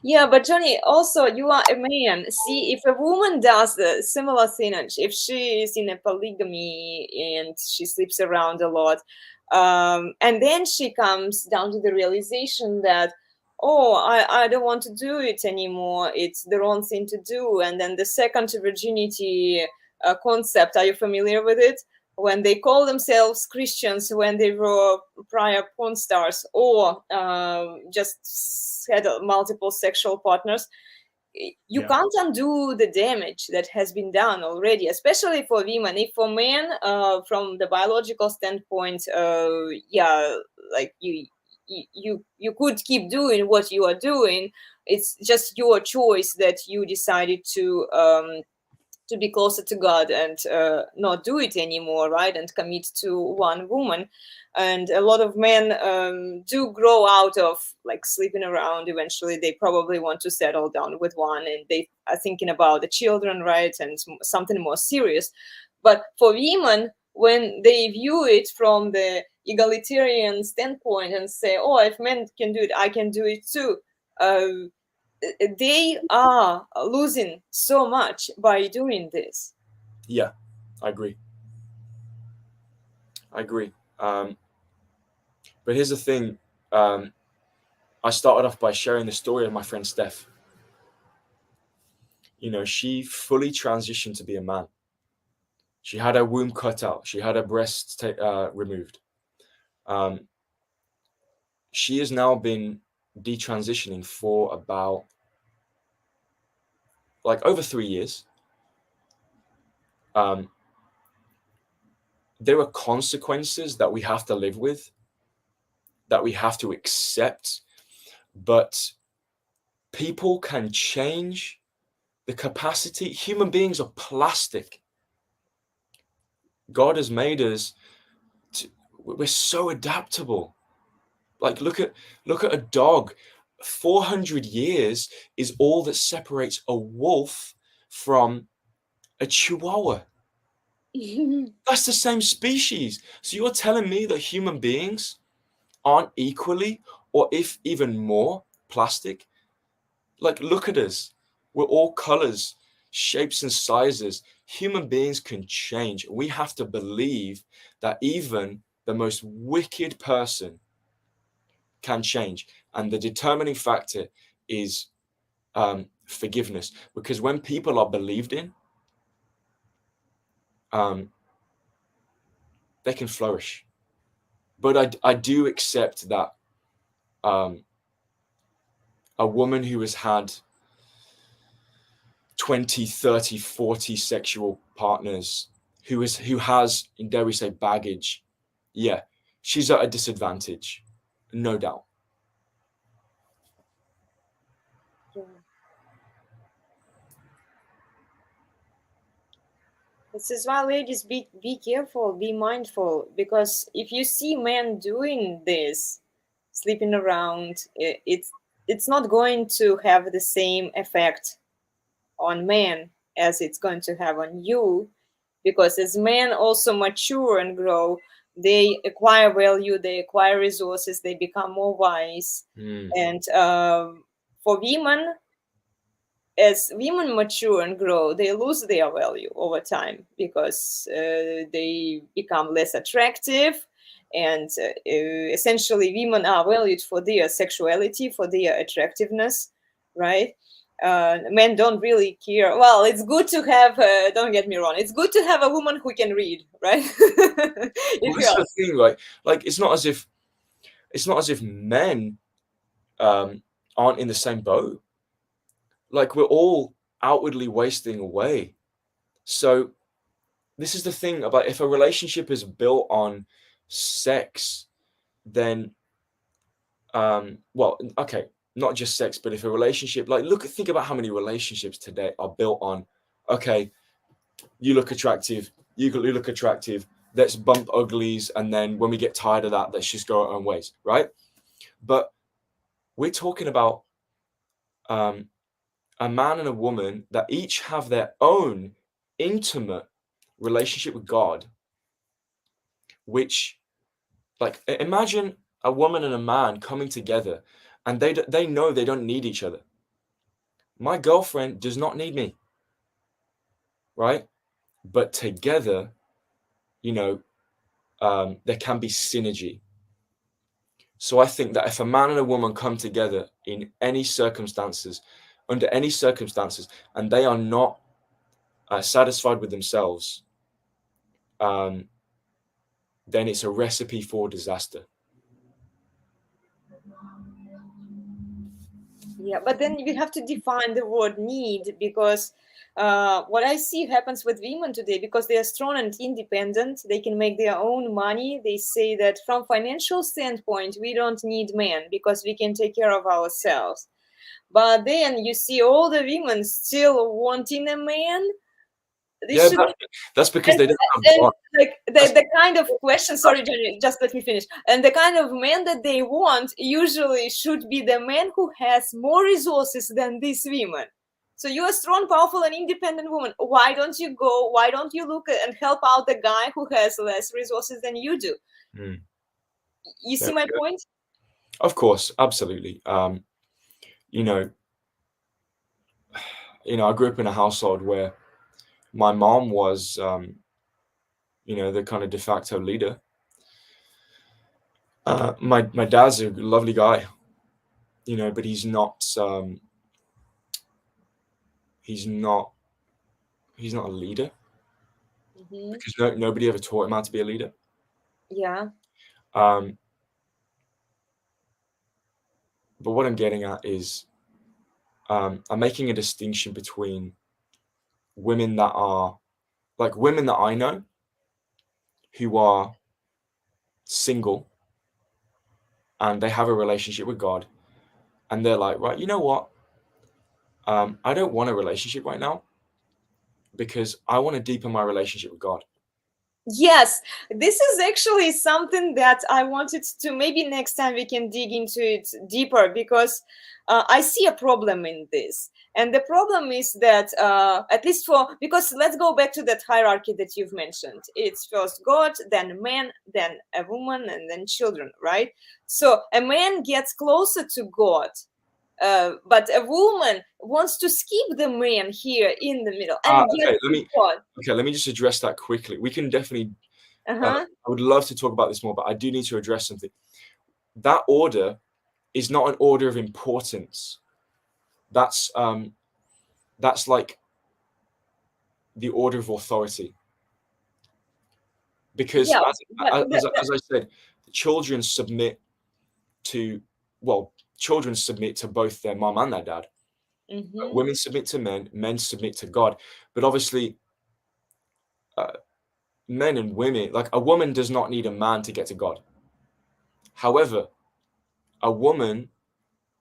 Yeah, but Johnny, also you are a man. See, if a woman does the similar thing, and if she is in a polygamy and she sleeps around a lot, and then she comes down to the realization that, oh, I don't want to do it anymore. It's the wrong thing to do. And then the second virginity concept, are you familiar with it? When they call themselves Christians, when they were prior porn stars, or just had multiple sexual partners, you can't undo the damage that has been done already, especially for women. If for men, from the biological standpoint, like you could keep doing what you are doing. It's just your choice that you decided to be closer to God and not do it anymore, right? And commit to one woman. and a lot of men do grow out of like sleeping around. Eventually they probably want to settle down with one, and they are thinking about the children, right, and something more serious. But for women, when they view it from the egalitarian standpoint and say, oh, if men can do it, I can do it too, they are losing so much by doing this. Yeah, I agree. But here's the thing. I started off by sharing the story of my friend Steph. You know, she fully transitioned to be a man. She had her womb cut out. She had her breasts removed. She has now been detransitioning for about like over 3 years. There are consequences that we have to live with, that we have to accept, but people can change the capacity. Human beings are plastic. God has made us we're so adaptable. Like look at a dog. 400 years is all that separates a wolf from a chihuahua. That's the same species. So you're telling me that human beings aren't equally, or if even more, plastic? Like, look at us. We're all colors, shapes, and sizes. Human beings can change. We have to believe that even the most wicked person can change. And the determining factor is forgiveness. Because when people are believed in, they can flourish. But I do accept that a woman who has had 20, 30, 40 sexual partners, who has, dare we say, baggage, yeah, she's at a disadvantage, no doubt. This is why, ladies, be careful, be mindful, because if you see men doing this, sleeping around, it's not going to have the same effect on men as it's going to have on you, because as men also mature and grow, they acquire value, they acquire resources, they become more wise. And for women, as women mature and grow, they lose their value over time, because they become less attractive. And essentially, women are valued for their sexuality, for their attractiveness, right? Men don't really care. Well, it's good to have, don't get me wrong, it's good to have a woman who can read, right? Well, that's the thing, right? Like, it's not as if men aren't in the same boat. Like, we're all outwardly wasting away. So this is the thing about, if a relationship is built on sex, then well, okay, not just sex, but if a relationship, like, think about how many relationships today are built on, okay, you look attractive, you look attractive, let's bump uglies, and then when we get tired of that, let's just go our own ways, right? But we're talking about a man and a woman that each have their own intimate relationship with God, which, like, imagine a woman and a man coming together, and they know they don't need each other. My girlfriend does not need me, right? But together, you know, there can be synergy. So I think that if a man and a woman come together in any circumstances, under any circumstances, and they are not satisfied with themselves, then it's a recipe for disaster. Yeah, but then we have to define the word need, because what I see happens with women today, because they are strong and independent, they can make their own money. They say that from financial standpoint, we don't need men because we can take care of ourselves. But then you see all the women still wanting a man, They Yeah, should. that's because they don't have And God. like the kind of question, sorry Johnny, just let me finish. And the kind of man that they want usually should be the man who has more resources than these women. So you're a strong, powerful, and independent woman. Why don't you go? Why don't you look and help out the guy who has less resources than you do? Mm. You There see we my go. point? Of course, absolutely. You know, I grew up in a household where my mom was, the kind of de facto leader. My dad's a lovely guy, but he's not. He's not. He's not a leader because nobody ever taught him how to be a leader. Yeah. But what I'm getting at is, I'm making a distinction between women that are like women that I know who are single and they have a relationship with God, and they're like, right, you know what? I don't want a relationship right now because I want to deepen my relationship with God. Yes, this is actually something that I wanted to, maybe next time we can dig into it deeper, because I see a problem in this. And the problem is that, at least because let's go back to that hierarchy that you've mentioned. It's first God, then man, then a woman, and then children, right? So a man gets closer to God, but a woman wants to skip the man here in the middle and get Okay, to God. let me just address that quickly. We can definitely. Uh-huh. I would love to talk about this more, but I do need to address something. That order is not an order of importance. That's like the order of authority. Because Yeah, as I said, children submit to children submit to both their mom and their dad. Women submit to men submit to God. But obviously, men and women, like a woman does not need a man to get to God. However, a woman,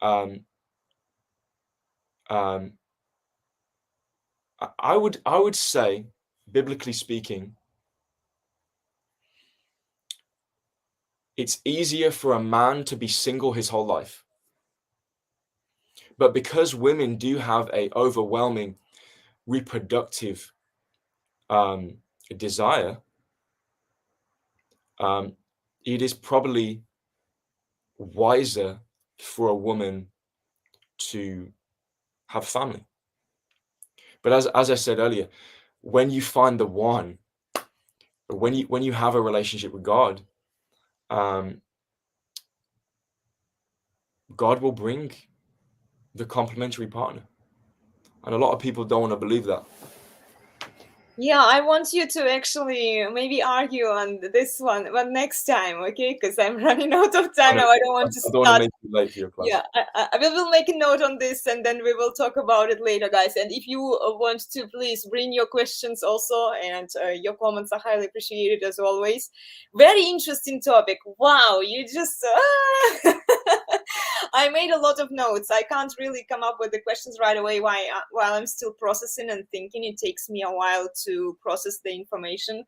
um, um, I would say, biblically speaking, it's easier for a man to be single his whole life. But because women do have a overwhelming reproductive desire, it is probably wiser for a woman to have family. But as I said earlier, when you find the one, when you have a relationship with God, God will bring the complementary partner. And a lot of people don't want to believe that. Yeah, I want you to actually maybe argue on this one, but next time, okay? Because I'm running out of time now. I don't want to I don't want to start. make you late for your class. Yeah, we will make a note on this, and then we will talk about it later, guys. And if you want to, please bring your questions also, and your comments are highly appreciated as always. Very interesting topic. Wow, you just I made a lot of notes. I can't really come up with the questions right away while I'm still processing and thinking. It takes me a while to process the information.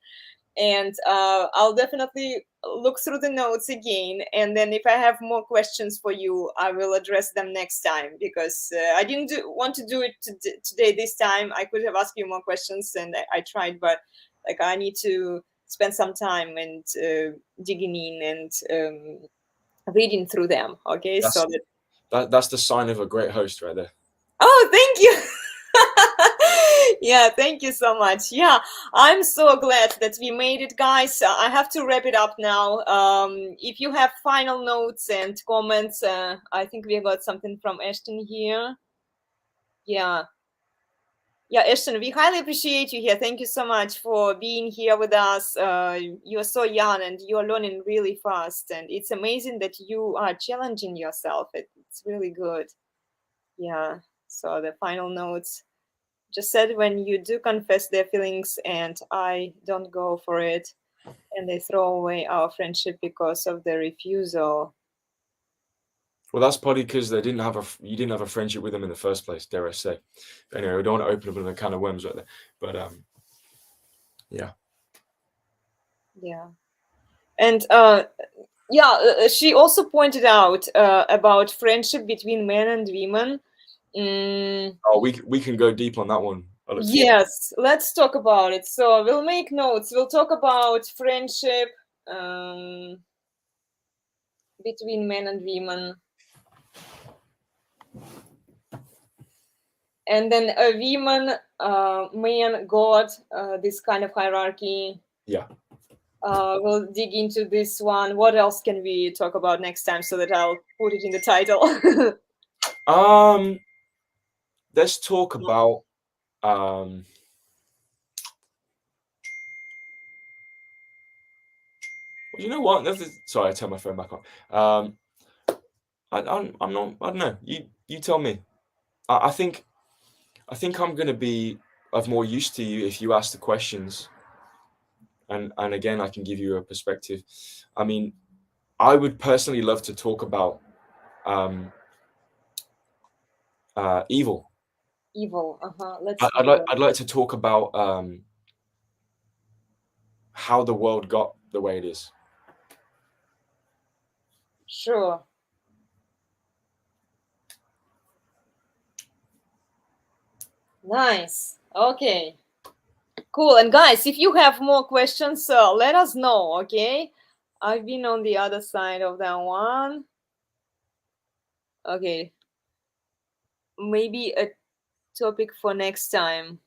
And I'll definitely look through the notes again, and then if I have more questions for you, I will address them next time, because I didn't want to do it today this time. I could have asked you more questions, and I tried, but like I need to spend some time and digging in and reading through them, okay? That's the sign of a great host right there. Oh, thank you. Yeah, thank you so much. Yeah, I'm so glad that we made it, guys. I have to wrap it up now. If you have final notes and comments, I think we got something from Ashton here. Yeah. Yeah, Ashton, we highly appreciate you here. Thank you so much for being here with us. You're so young and you're learning really fast. And it's amazing that you are challenging yourself. It's really good. Yeah. So the final notes just said, when you do confess their feelings and I don't go for it, and they throw away our friendship because of the refusal. Well, that's probably because you didn't have a friendship with them in the first place, dare I say. But anyway, we don't want to open up a can of worms right there. But Yeah. Yeah. And she also pointed out about friendship between men and women. Oh, we can go deep on that one. Yes, let's talk about it. So we'll make notes. We'll talk about friendship between men and women. And then a woman, man, God, this kind of hierarchy. Yeah. We'll dig into this one. What else can we talk about next time so that I'll put it in the title? Let's talk about you know what? Sorry, I turned my phone back on. I'm not. I don't know. You tell me. I think I'm going to be of more use to you if you ask the questions. And again, I can give you a perspective. I mean, I would personally love to talk about evil. Evil. I'd like to talk about how the world got the way it is. Sure. Nice. Okay. Cool. And guys, if you have more questions, let us know. Okay. I've been on the other side of that one. Okay. Maybe a topic for next time.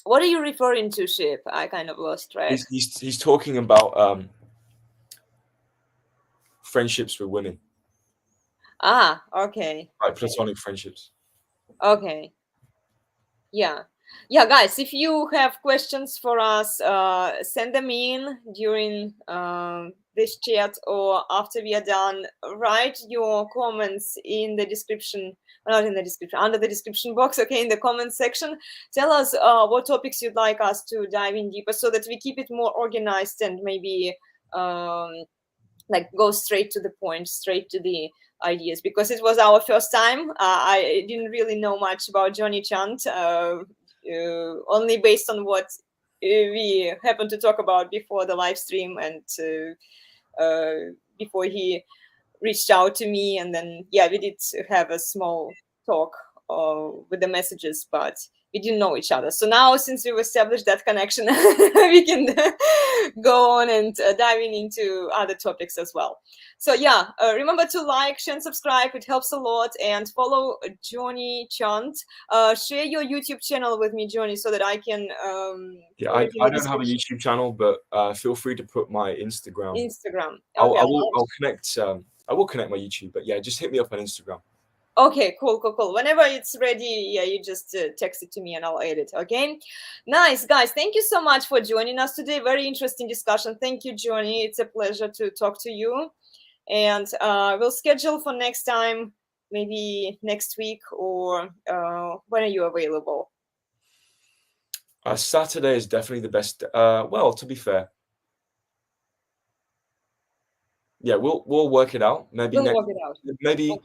What are you referring to, Ship? I kind of lost track. He's talking about friendships with women. Ah, okay. Like platonic friendships. Okay. Yeah. Yeah, guys, if you have questions for us, send them in during this chat or after we are done. Write your comments in the description, not in the description, under the description box, okay, in the comments section. Tell us what topics you'd like us to dive in deeper so that we keep it more organized and maybe like go straight to the point, straight to the ideas, because it was our first time. I didn't really know much about Johnny Chant, only based on what we happened to talk about before the live stream and before he reached out to me. And then, yeah, we did have a small talk with the messages, but we didn't know each other. So now, since we've established that connection, we can go on and diving into other topics as well. So yeah, remember to like, share, and subscribe. It helps a lot. And follow Johnny Chant. Share your YouTube channel with me, Johnny, so that I can. Yeah, I don't have a YouTube channel, but feel free to put my Instagram. Instagram. Okay, I'll connect. I will connect my YouTube, but yeah, just hit me up on Instagram. Okay, cool. Whenever it's ready, yeah, you just text it to me and I'll add it. Okay, nice, guys. Thank you so much for joining us today. Very interesting discussion. Thank you, Johnny. It's a pleasure to talk to you. And we'll schedule for next time, maybe next week, or when are you available? Saturday is definitely the best. Well, to be fair, yeah, we'll work it out. Maybe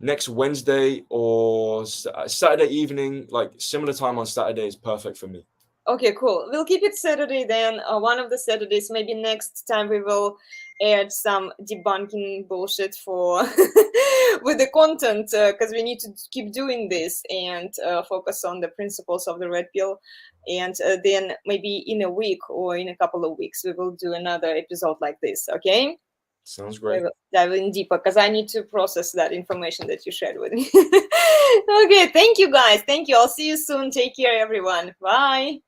next Wednesday or Saturday evening, like similar time on Saturday is perfect for me. Okay, cool. We'll keep it Saturday then. One of the Saturdays. Maybe next time we will add some debunking bullshit for with the content, because we need to keep doing this and focus on the principles of the red pill. And then maybe in a week or in a couple of weeks, we will do another episode like this. Okay. Sounds great. Dive in deeper because I need to process that information that you shared with me. Okay, thank you guys. Thank you. I'll see you soon. Take care, everyone. Bye.